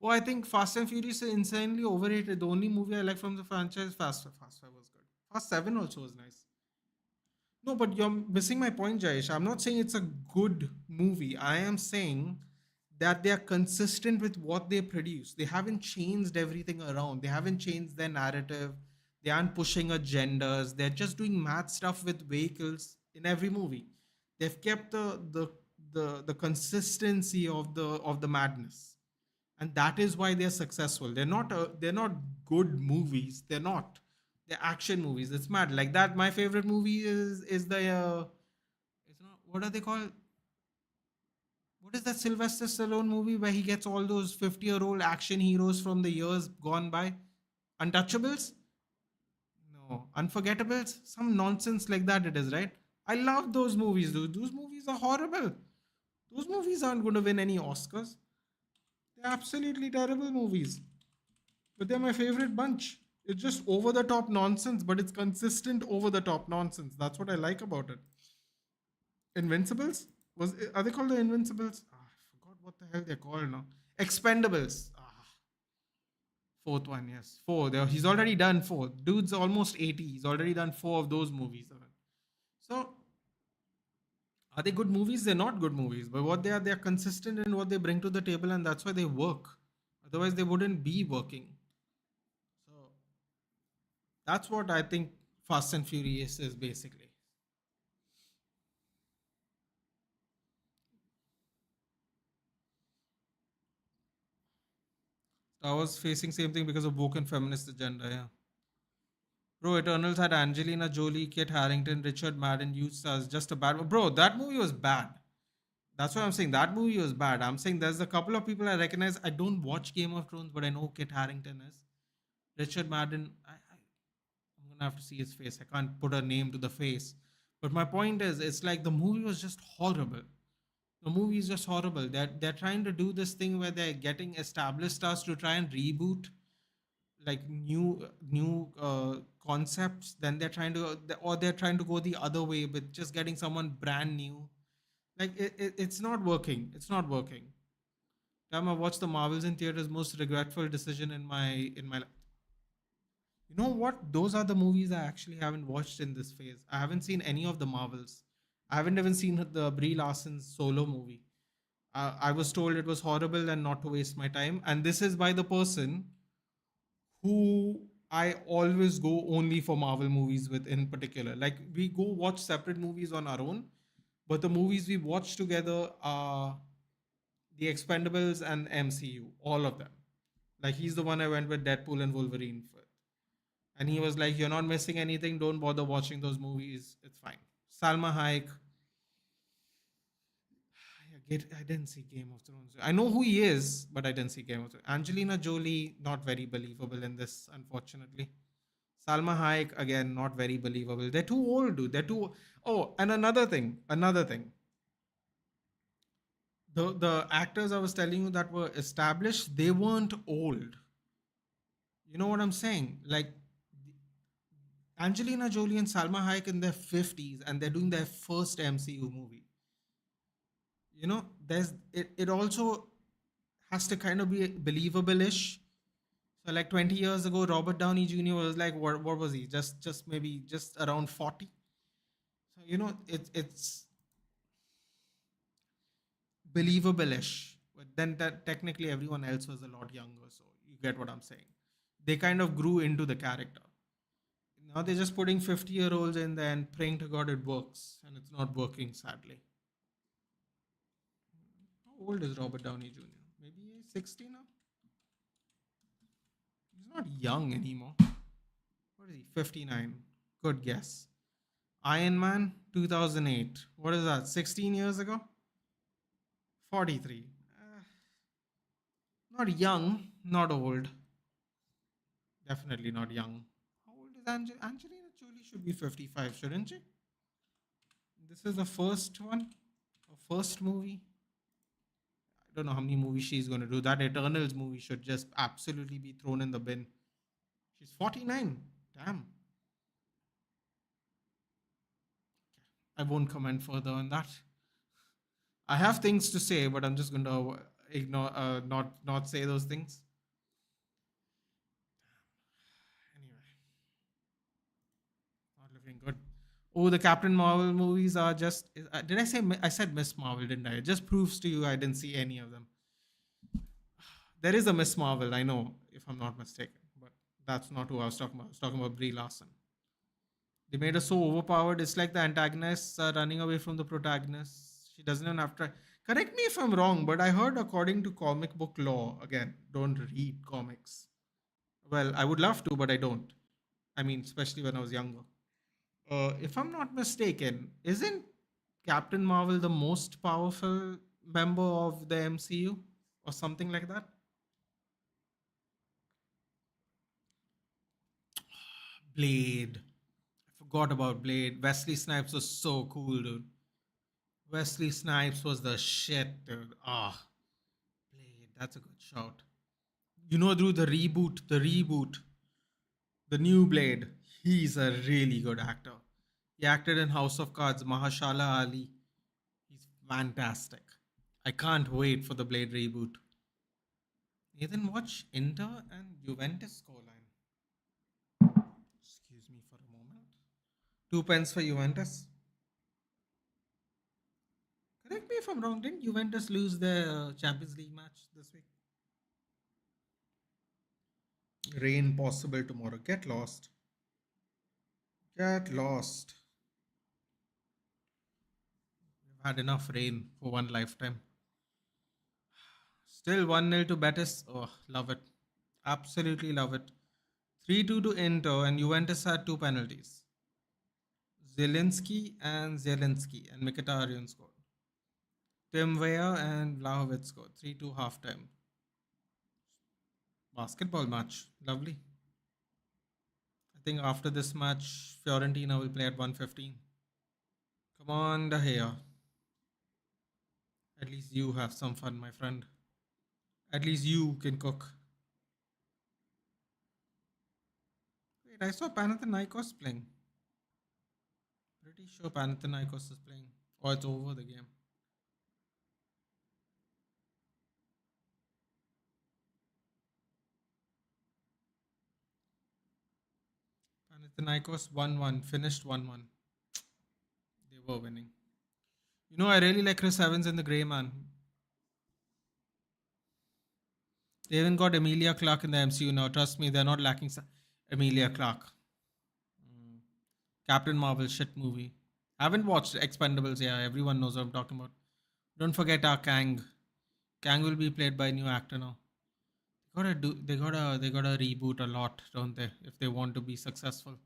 Oh, I think Fast and Furious is insanely overrated. The only movie I like from the franchise, Fast Five was good. Fast Seven also was nice. No, but you're missing my point, Jayesh. I'm not saying it's a good movie. I am saying that they are consistent with what they produce. They haven't changed everything around. They haven't changed their narrative. They aren't pushing agendas. They're just doing mad stuff with vehicles in every movie. They've kept the consistency of the madness, and that is why they're successful. They're not good movies. They're action movies. It's mad like that. My favorite movie is the it's not, what are they called? What is that Sylvester Stallone movie where he gets all those 50-year-old action heroes from the years gone by? Untouchables? No, Unforgettables? Some nonsense like that it is, right? I love those movies, dude. Those movies are horrible. Those movies aren't going to win any Oscars. They're absolutely terrible movies, but they're my favorite bunch. It's just over the top nonsense, but it's consistent over the top nonsense. That's what I like about it. Invincibles? Are they called the Invincibles? I forgot what the hell they're called now. Expendables. Fourth one, yes. Four. He's already done four. Dude's almost 80. He's already done four of those movies. So, are they good movies? They're not good movies. But what they're consistent in what they bring to the table, and that's why they work. Otherwise, they wouldn't be working. So, that's what I think Fast and Furious is basically. I was facing same thing because of woke and feminist agenda, yeah. Bro, Eternals had Angelina Jolie, Kit Harington, Richard Madden, used stars. Just a bad one. Bro, that movie was bad. That's what I'm saying. That movie was bad. I'm saying there's a couple of people I recognize. I don't watch Game of Thrones, but I know Kit Harington is. Richard Madden, I'm going to have to see his face. I can't put a name to the face. But my point is, it's like the movie was just horrible. The movie is just horrible. They're trying to do this thing where they're getting established stars to try and reboot like new concepts. Then they're trying to, or they're trying to go the other way with just getting someone brand new. Like it's not working. It's not working. Time I watched the Marvels in theaters, most regretful decision in my life. You know what? Those are the movies I actually haven't watched in this phase. I haven't seen any of the Marvels. I haven't even seen the Brie Larson's solo movie. I was told it was horrible and not to waste my time. And this is by the person who I always go only for Marvel movies with in particular. Like we go watch separate movies on our own, but the movies we watch together are the Expendables and MCU, all of them. Like he's the one I went with Deadpool and Wolverine for. And he was like, "You're not missing anything. Don't bother watching those movies. It's fine." Salma Hayek. I didn't see Game of Thrones. I know who he is, but I didn't see Game of Thrones. Angelina Jolie, not very believable in this, unfortunately. Salma Hayek, again, not very believable. They're too old, dude. They're too. Oh, and another thing. The actors I was telling you that were established, they weren't old. You know what I'm saying? Like Angelina Jolie and Salma Hayek in their 50s, and they're doing their first MCU movie. It also has to kind of be believable-ish. So like 20 years ago, Robert Downey Jr. was like, what was he? Just maybe just around 40. So it's believable-ish. But then that technically everyone else was a lot younger. So you get what I'm saying. They kind of grew into the character. Now they're just putting 50-year-olds in there and praying to God it works. And it's not working, sadly. How old is Robert Downey Jr.? Maybe he's 60 now? He's not young anymore. What is he? 59. Good guess. Iron Man 2008. What is that? 16 years ago? 43. Not young, not old. Definitely not young. How old is Angelina Jolie? Should be 55, shouldn't she? This is the first one, a first movie. I don't know how many movies she's going to do. That Eternals movie should just absolutely be thrown in the bin. She's 49. Damn. I won't comment further on that. I have things to say, but I'm just going to ignore, not say those things. Anyway, not looking good. Oh, the Captain Marvel movies are just. Did I say? I said Miss Marvel, didn't I? It just proves to you I didn't see any of them. There is a Miss Marvel, I know, if I'm not mistaken, but that's not who I was talking about. I was talking about Brie Larson. They made her so overpowered. It's like the antagonists are running away from the protagonists. She doesn't even have to. Correct me if I'm wrong, but I heard according to comic book law, again, don't read comics. Well, I would love to, but I don't. I mean, especially when I was younger. If I'm not mistaken, isn't Captain Marvel the most powerful member of the MCU or something like that? Blade. I forgot about Blade. Wesley Snipes was so cool, dude. Wesley Snipes was the shit, dude. Ah, Blade. That's a good shout. Dude, the new Blade. He's a really good actor. He acted in House of Cards, Mahashala Ali. He's fantastic. I can't wait for the Blade reboot. Nathan, watch Inter and Juventus scoreline. Excuse me for a moment. Two pence for Juventus. Correct me if I'm wrong. Didn't Juventus lose their Champions League match this week? Rain possible tomorrow. Get lost. Get lost. We've had enough rain for one lifetime. Still 1-0 to Betis. Oh, love it. Absolutely love it. 3-2 to Inter, and Juventus had two penalties. Zelensky and Mkhitaryan scored. Tim Weah and Vlahovic scored. 3-2 halftime. Basketball match. Lovely. I think after this match, Fiorentina will play at 1:15. Come on, De Gea. At least you have some fun, my friend. At least you can cook. Wait, I saw Panathinaikos playing. Pretty sure Panathinaikos is playing. Or it's over the game. Panathinaikos 1-1. Finished 1-1. They were winning. I really like Chris Evans in the grey, man. They even got Emilia Clarke in the MCU now. Trust me, they're not lacking Emilia Clarke. Captain Marvel shit movie. Haven't watched Expendables. Yeah, everyone knows what I'm talking about. Don't forget our Kang. Kang will be played by a new actor now. They gotta reboot a lot, don't they? If they want to be successful.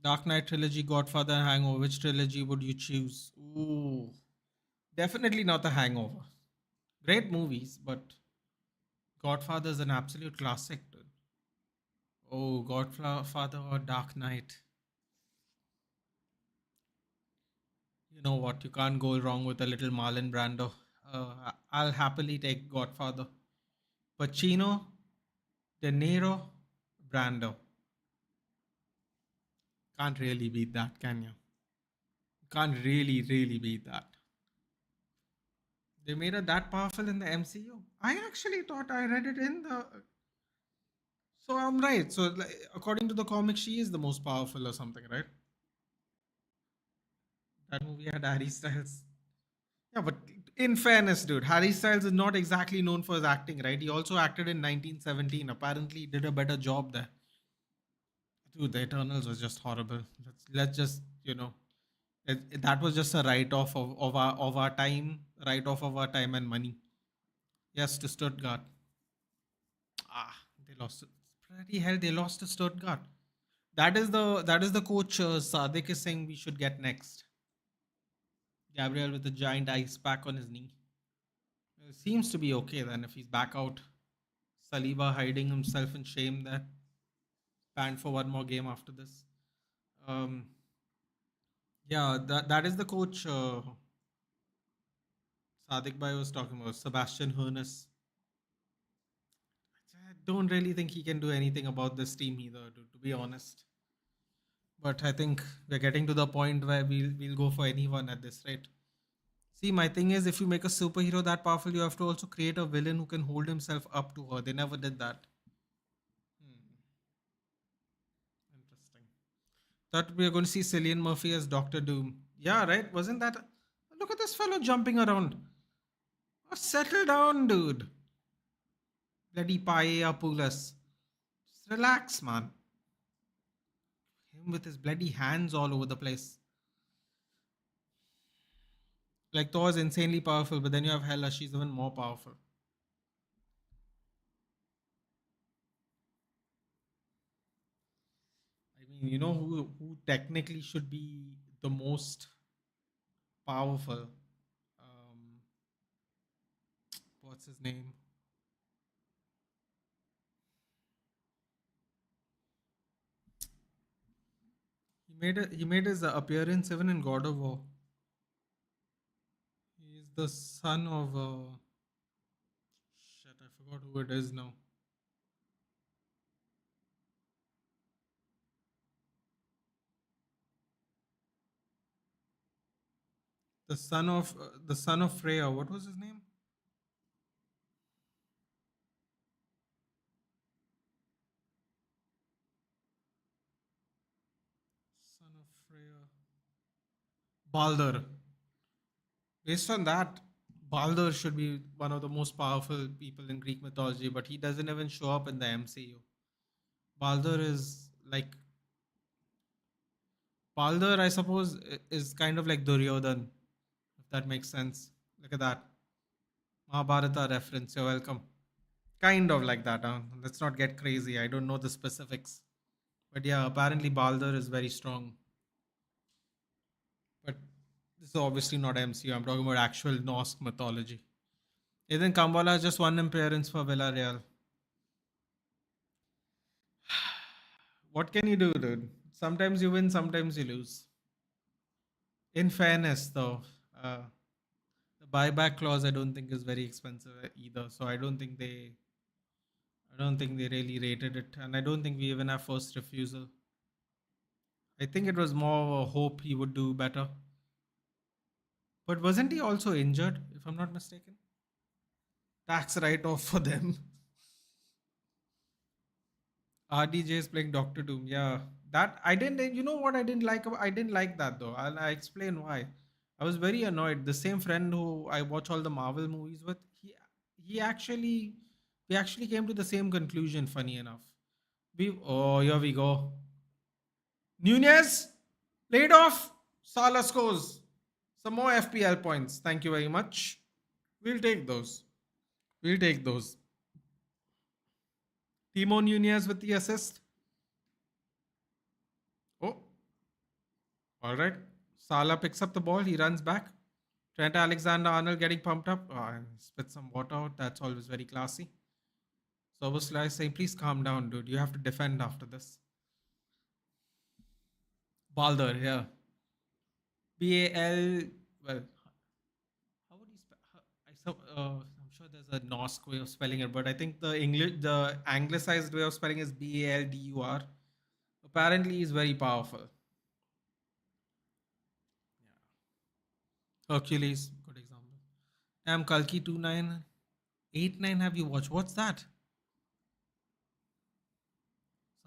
Dark Knight trilogy, Godfather, and Hangover. Which trilogy would you choose? Ooh, definitely not The Hangover. Great movies, but Godfather is an absolute classic, dude. Oh, Godfather or Dark Knight. You know what? You can't go wrong with a little Marlon Brando. I'll happily take Godfather. Pacino, De Niro, Brando. Can't really beat that, can you? Can't really, really beat that. They made her that powerful in the MCU. I actually thought I read it in the. So I'm right. So according to the comic, she is the most powerful or something, right? That movie had Harry Styles. Yeah, but in fairness, dude, Harry Styles is not exactly known for his acting, right? He also acted in 1917. Apparently, he did a better job there. Dude, the Eternals was just horrible. Let's just that was just a write off of our time, write off of our time and money. Yes, to Stuttgart. They lost. Bloody hell, they lost to Stuttgart. That is the coach Sadik is saying we should get next. Gabriel with a giant ice pack on his knee. Seems to be okay then if he's back out. Saliba hiding himself in shame there. Banned for one more game after this. Um, yeah, that is the coach Sadik Bhai was talking about, Sebastian Hoeneß. I don't really think he can do anything about this team either, to be honest. But I think we're getting to the point where we'll go for anyone at this rate. See, my thing is, if you make a superhero that powerful, you have to also create a villain who can hold himself up to her. They never did that. Hmm, interesting. Thought we are going to see Cillian Murphy as Doctor Doom. Yeah, right. Wasn't that? Look at this fellow jumping around. Oh, settle down, dude. Bloody Paella Pulas. Just relax, man. Him with his bloody hands all over the place. Like Thor is insanely powerful, but then you have Hela. She's even more powerful. I mean, you know who technically should be the most powerful? Um, what's his name? He made his appearance even in God of War. the son of shit. I forgot who it is now. The son of Freya. What was his name? Son of Freya. Balder. Based on that, Balder should be one of the most powerful people in Greek mythology, but he doesn't even show up in the MCU. Balder is like Balder, I suppose, is kind of like Duryodhan, if that makes sense. Look at that. Mahabharata reference. You're welcome. Kind of like that. Let's not get crazy. I don't know the specifics. But yeah, apparently Balder is very strong. But this is obviously not MCU. I'm talking about actual Norse mythology. Ethan Kambala has just one appearance for Villarreal. What can you do, dude? Sometimes you win, sometimes you lose. In fairness, though, uh, the buyback clause I don't think is very expensive either. So I don't think they really rated it, and I don't think we even have first refusal. I think it was more of a hope he would do better. But wasn't he also injured, if I'm not mistaken? Tax write off for them. RDJ is playing Doctor Doom. Yeah, that I didn't. You know what I didn't like? I didn't like that though. I explain why. I was very annoyed. The same friend who I watch all the Marvel movies with, he actually we actually came to the same conclusion. Funny enough, here we go. Nunez laid off. Salah scores some more FPL points. Thank you very much. We'll take those. We'll take those. Timo Nunez with the assist. Oh, all right. Salah picks up the ball. He runs back. Trent Alexander Arnold getting pumped up. And spit some water out. That's always very classy. Soboslai saying, please calm down, dude. You have to defend after this. Balder, yeah. BAL. Well, how would you spell? I'm sure there's a Norse way of spelling it, but I think the anglicized way of spelling is Baldur. Apparently, he's very powerful. Hercules, good example. Kalki 2989. Have you watched? What's that?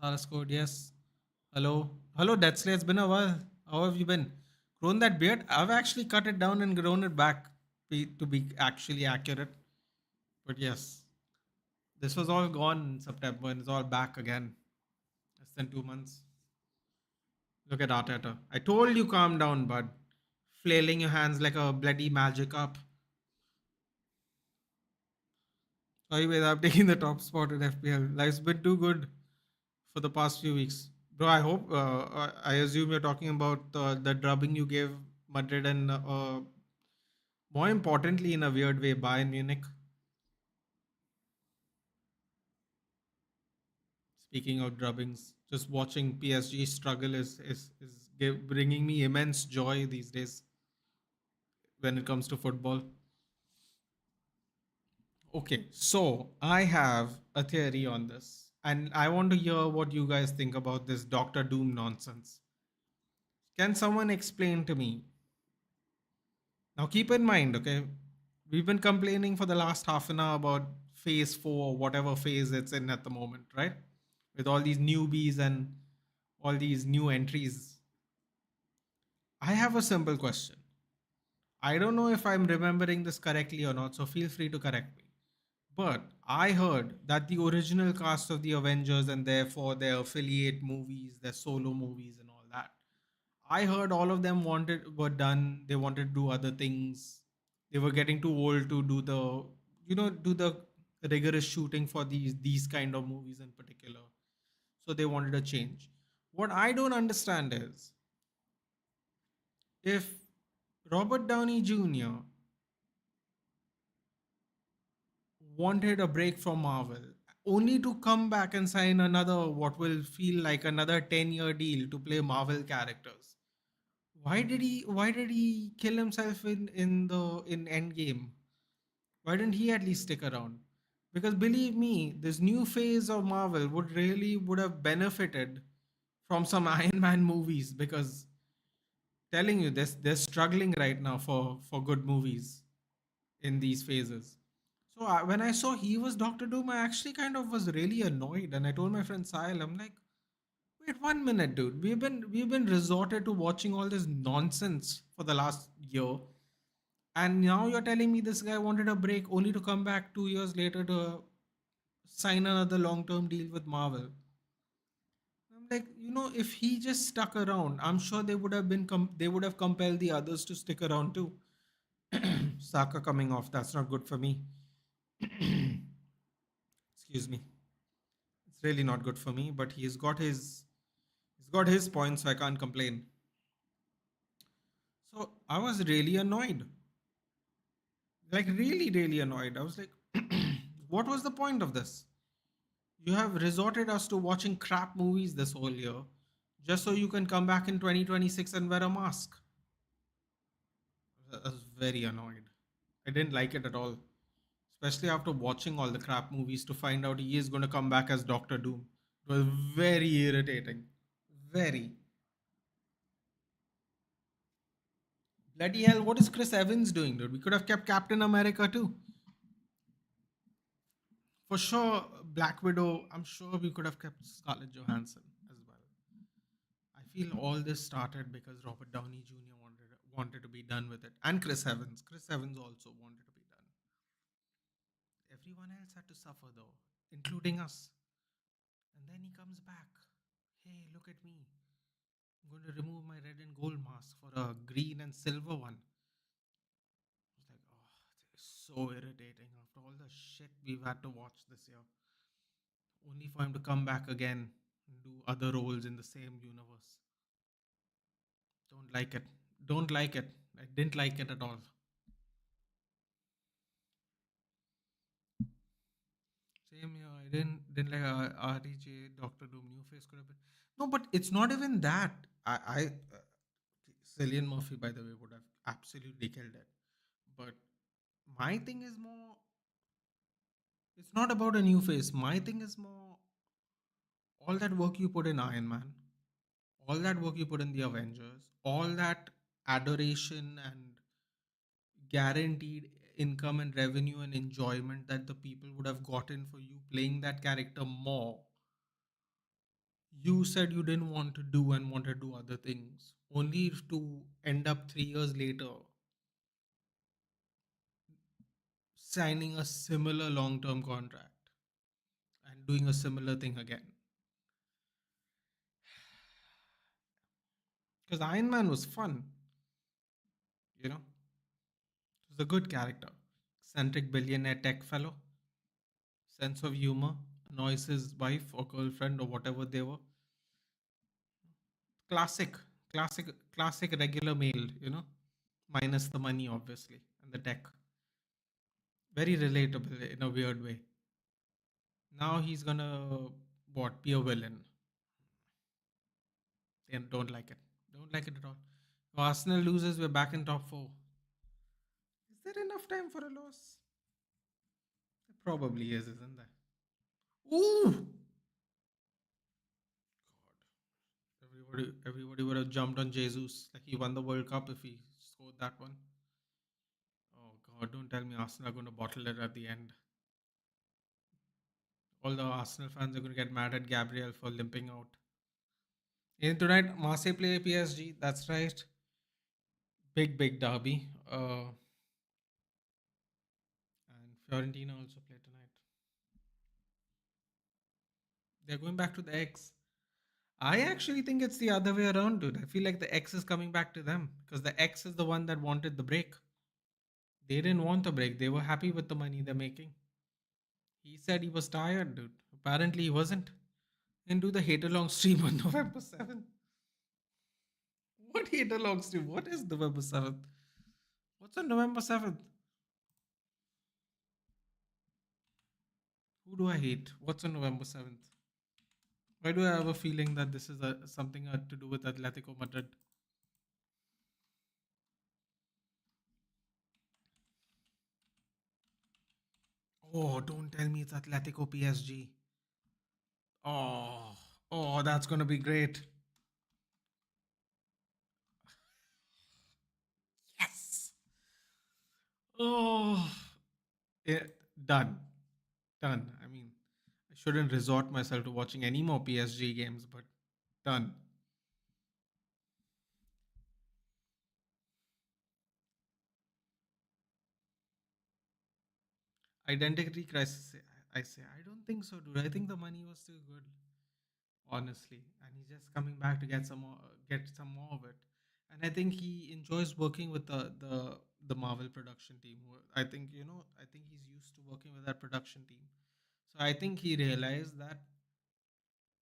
Saras code, yes. Hello. Hello, Deathsley. It's been a while. How have you been? Grown that beard? I've actually cut it down and grown it back to be actually accurate. But yes, this was all gone in September and it's all back again. Less than 2 months. Look at Arteta. I told you calm down, bud. Flailing your hands like a bloody magic up. Anyways, I'm taking the top spot in FPL. Life's been too good for the past few weeks. Bro, I hope, I assume you're talking about the drubbing you gave Madrid and more importantly, in a weird way, Bayern Munich. Speaking of drubbings, just watching PSG struggle is bringing me immense joy these days when it comes to football. Okay, so I have a theory on this, and I want to hear what you guys think about this Doctor Doom nonsense. Can someone explain to me? Now, keep in mind, okay, we've been complaining for the last half an hour about phase four, whatever phase it's in at the moment, right? With all these newbies and all these new entries. I have a simple question. I don't know if I'm remembering this correctly or not, so feel free to correct me. But I heard that the original cast of the Avengers and therefore their affiliate movies, their solo movies, and all that, I heard all of them were done. They wanted to do other things. They were getting too old to do the rigorous shooting for these kind of movies in particular. So they wanted a change. What I don't understand is if Robert Downey Jr. wanted a break from Marvel, only to come back and sign another what will feel like another 10-year deal to play Marvel characters. Why did he kill himself in Endgame? Why didn't he at least stick around? Because believe me, this new phase of Marvel would have benefited from some Iron Man movies, because telling you this, they're struggling right now for good movies in these phases. So when I saw he was Doctor Doom, I actually kind of was really annoyed, and I told my friend Sahil, I'm like, wait 1 minute, dude. We've been resorted to watching all this nonsense for the last year, and now you're telling me this guy wanted a break only to come back 2 years later to sign another long-term deal with Marvel. I'm like, if he just stuck around, I'm sure they would have compelled the others to stick around too. Saka coming off, that's not good for me. Excuse me. It's really not good for me, but he's got his points, so I can't complain. So I was really annoyed. Like really, really annoyed. I was like, what was the point of this? You have resorted us to watching crap movies this whole year just so you can come back in 2026 and wear a mask. I was very annoyed. I didn't like it at all. Especially after watching all the crap movies to find out he is going to come back as Doctor Doom. It was very irritating. Very. Bloody hell, what is Chris Evans doing, dude? We could have kept Captain America too. For sure, Black Widow, I'm sure we could have kept Scarlett Johansson as well. I feel all this started because Robert Downey Jr. wanted to be done with it. And Chris Evans. Chris Evans also wanted to be done. Everyone else had to suffer though, including us. And then he comes back. Hey, look at me. I'm going to remove my red and gold mask for a green and silver one. It's like, oh, it's so irritating after all the shit we've had to watch this year. Only for him to come back again and do other roles in the same universe. Don't like it. Don't like it. I didn't like it at all. Same here. I didn't like RDJ, Doctor Doom, New Face could have been. No, but it's not even that. Cillian Murphy, by the way, would have absolutely killed it. But my thing is more. It's not about a new face. My thing is more all that work you put in Iron Man, all that work you put in the Avengers, all that adoration and guaranteed income and revenue and enjoyment that the people would have gotten for you playing that character more. You said you didn't want to do and wanted to do other things, only to end up 3 years later signing a similar long term contract and doing a similar thing again. Because Iron Man was fun, you know, he was a good character. Eccentric billionaire tech fellow, sense of humor, annoys his wife or girlfriend or whatever they were. Classic, classic regular male, minus the money, obviously, and the tech. Very relatable in a weird way. Now he's gonna, what, be a villain. They don't like it. Don't like it at all. If Arsenal loses, we're back in top four. Is there enough time for a loss? There probably is, isn't there? Ooh! Everybody would have jumped on Jesus like he won the World Cup if he scored that one. Oh God! Don't tell me Arsenal are going to bottle it at the end. All the Arsenal fans are going to get mad at Gabriel for limping out. And tonight, Marseille play PSG. That's right. Big derby. And Fiorentina also play tonight. They're going back to the X. I actually think it's the other way around, dude. I feel like the X is coming back to them because the X is the one that wanted the break. They didn't want the break. They were happy with the money they're making. He said he was tired, dude. Apparently he wasn't. And do the hate along stream on November 7th. What hate along stream? What is November 7th? What's on November 7th? Who do I hate? What's on November 7th? Why do I have a feeling that this is something to do with Atletico Madrid? Oh, don't tell me it's Atletico PSG. Oh, oh, that's gonna be great. Yes. Oh, yeah, done, done. I mean, I shouldn't resort myself to watching any more PSG games, but done. Identity crisis. I say I don't think so, dude. I think the money was still good, honestly, and he's just coming back to get some more of it. And I think he enjoys working with the Marvel production team. I think I think he's used to working with that production team. So I think he realized that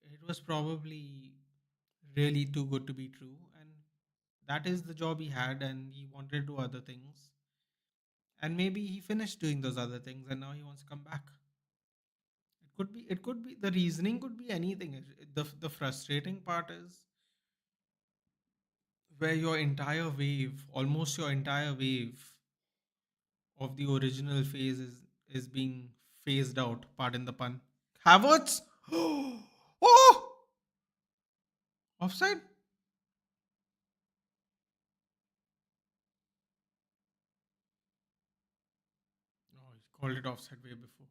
it was probably really too good to be true, and that is the job he had, and he wanted to do other things. And maybe he finished doing those other things, and now he wants to come back. It could be the reasoning could be anything. The frustrating part is where your entire wave, almost your entire wave of the original phase is being phased out. Pardon the pun. Havertz. Oh, offside. No, he called it offside way before.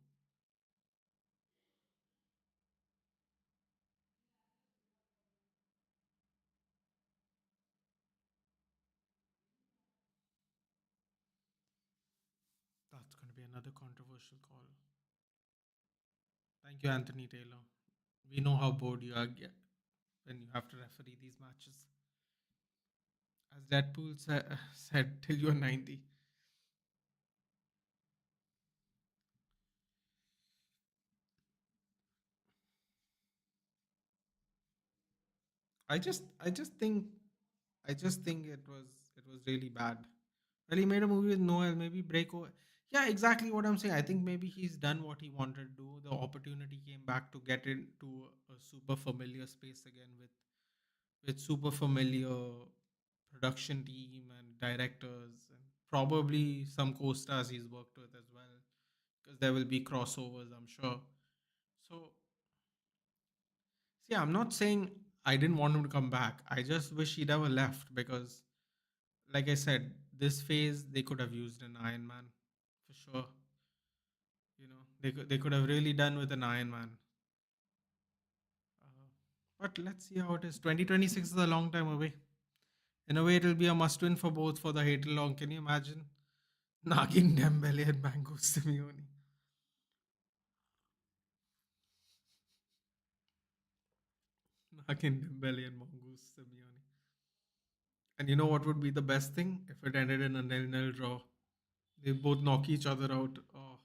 That's going to be another controversial call. Thank you, Anthony Taylor. We know how bored you are when you have to referee these matches. As Deadpool said, till you're 90. I just think it was really bad. Well, he made a movie with Noel, maybe break over. Yeah, exactly what I'm saying. I think maybe he's done what he wanted to do. The opportunity came back to get into a super familiar space again with super familiar production team and directors and probably some co-stars he's worked with as well because there will be crossovers, I'm sure. So, see, I'm not saying I didn't want him to come back. I just wish he never left because, like I said, this phase they could have used an Iron Man for sure. They could have really done with an Iron Man. Uh, but let's see how it is. 2026 is a long time away. In a way, it'll be a must-win for both for the Hatalong. Can you imagine? Nagin Dembele and Mango Simeone. Nagin Dembele and Mango Simeone. And you know what would be the best thing? If it ended in a nil-nil draw. They both knock each other out. Oh,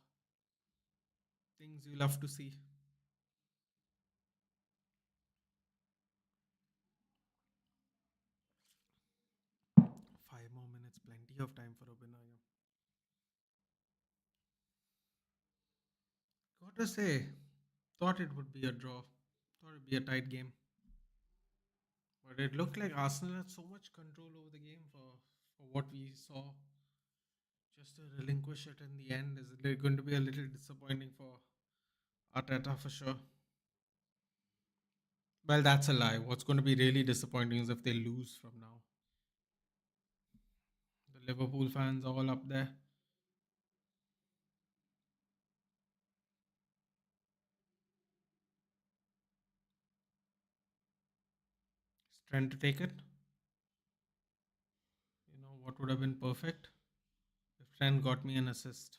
things you love to see. 5 more minutes, plenty of time for Abhinaya. Gotta say, thought it would be a draw. Thought it'd be a tight game. But it looked like Arsenal had so much control over the game for what we saw. Just to relinquish it in the end is going to be a little disappointing for Arteta for sure. Well, that's a lie. What's going to be really disappointing is if they lose from now. The Liverpool fans are all up there. Is Trent to take it? You know what would have been perfect? If Trent got me an assist.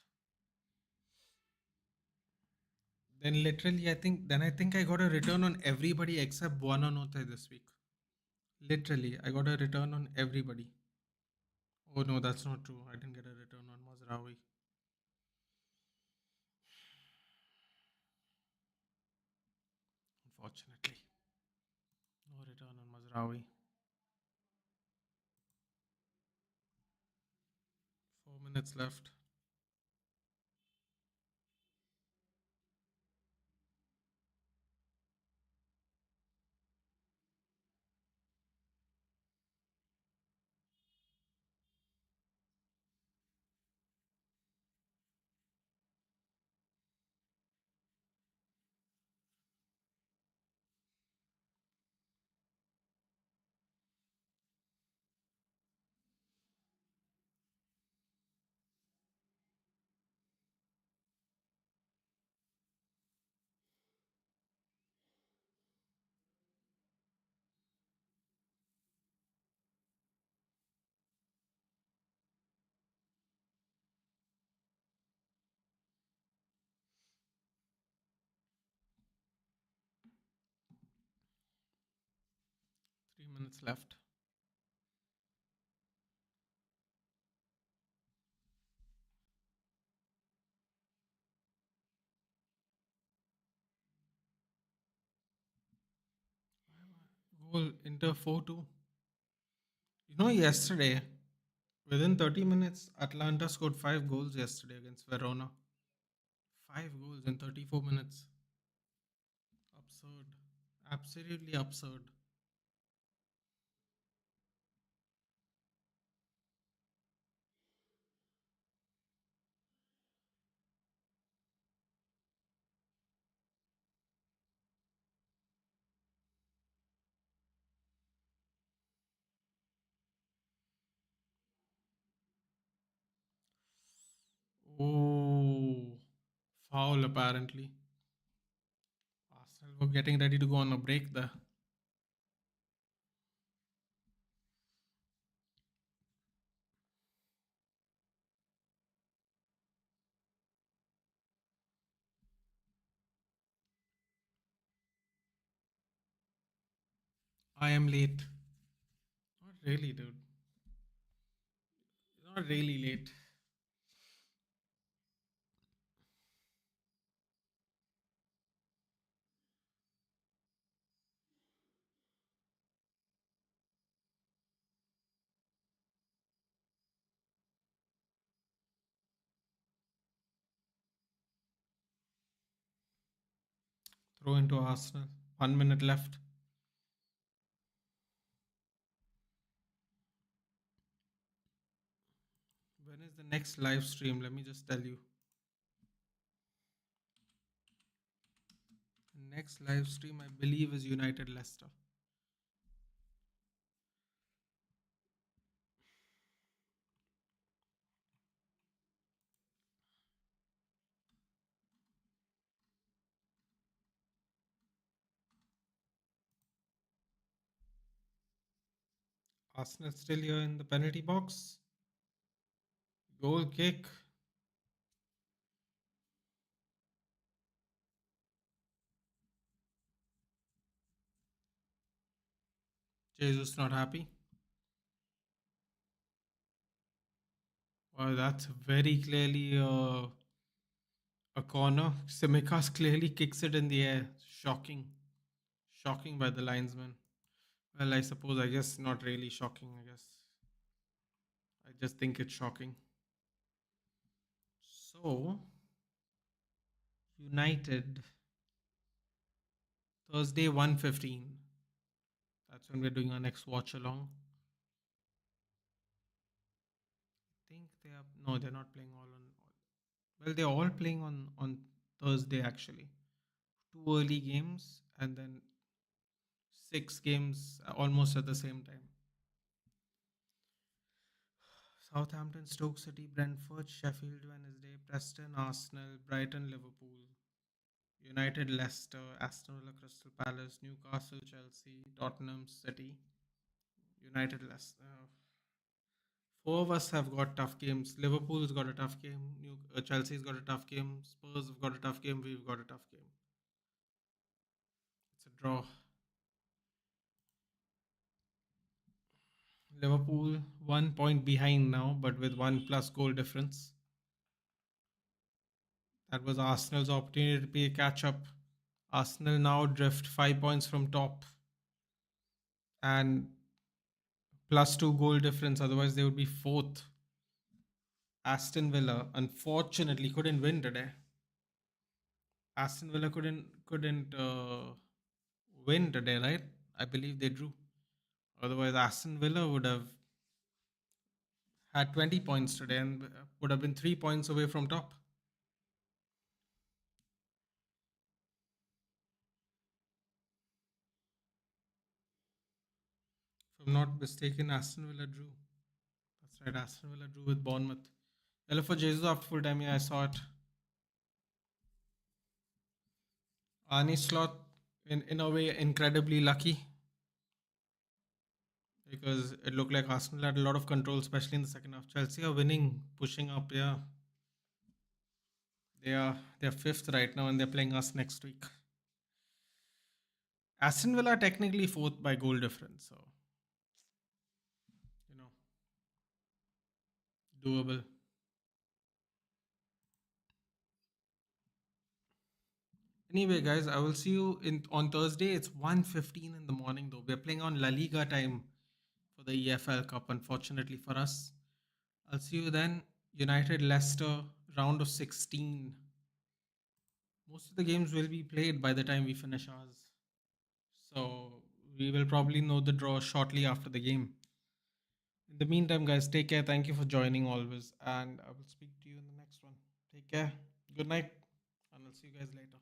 Then I got a return on everybody except Buonanotte this week. Literally, I got a return on everybody. Oh no, that's not true. I didn't get a return on Mazraoui. Unfortunately, no return on Mazraoui. 4 minutes left. minutes left. Goal Inter 4-2. Yesterday, within 30 minutes, Atlanta scored 5 goals yesterday against Verona. 5 goals in 34 minutes. Absurd. Absolutely absurd. Oh, foul apparently. Arsenal were getting ready to go on a break there. I am late. Not really, dude. Not really late. Throw into Arsenal. 1 minute left. When is the next live stream? Let me just tell you. Next live stream, I believe, is United Leicester. Arsenal still here in the penalty box. Goal kick. Jesus not happy. Wow, that's very clearly a corner. Simikas clearly kicks it in the air. Shocking. Shocking by the linesman. Well, I guess not really shocking, I guess. I just think it's shocking. So, United, Thursday 1:15. That's when we're doing our next watch along. I think they are, no, they're not playing all on, well, they're all playing on Thursday actually. Two early games and then 6 games almost at the same time. Southampton, Stoke City, Brentford, Sheffield Wednesday, Preston, Arsenal, Brighton, Liverpool, United, Leicester, Aston Villa, Crystal Palace, Newcastle, Chelsea, Tottenham, City, United, Leicester. Four of us have got tough games. Liverpool's got a tough game. Chelsea's got a tough game. Spurs have got a tough game. We've got a tough game. It's a draw. Liverpool 1 point behind now, but with one plus goal difference. That was Arsenal's opportunity to be a catch up. Arsenal now drift 5 points from top and plus 2 goal difference. Otherwise, they would be fourth. Aston Villa unfortunately couldn't win today. Aston Villa couldn't win today, right? I believe they drew. Otherwise, Aston Villa would have had 20 points today and would have been 3 points away from top. If I'm not mistaken, Aston Villa drew. That's right, Aston Villa drew with Bournemouth. Yellow for Jesus after full time. Yeah, I saw it. Arnie Slot, in a way, incredibly lucky because it looked like Arsenal had a lot of control, especially in the second half. Chelsea are winning, pushing up. Yeah, they're fifth right now, and they're playing us next week. Aston Villa are technically fourth by goal difference. So doable. Anyway, guys, I will see you in on Thursday. It's 1:15 in the morning though. We're playing on La Liga time for the EFL Cup, unfortunately for us. I'll see you then. United Leicester round of 16. Most of the games will be played by the time we finish ours. So we will probably know the draw shortly after the game. In the meantime, guys, take care. Thank you for joining always. And I will speak to you in the next one. Take care. Good night. And I'll see you guys later.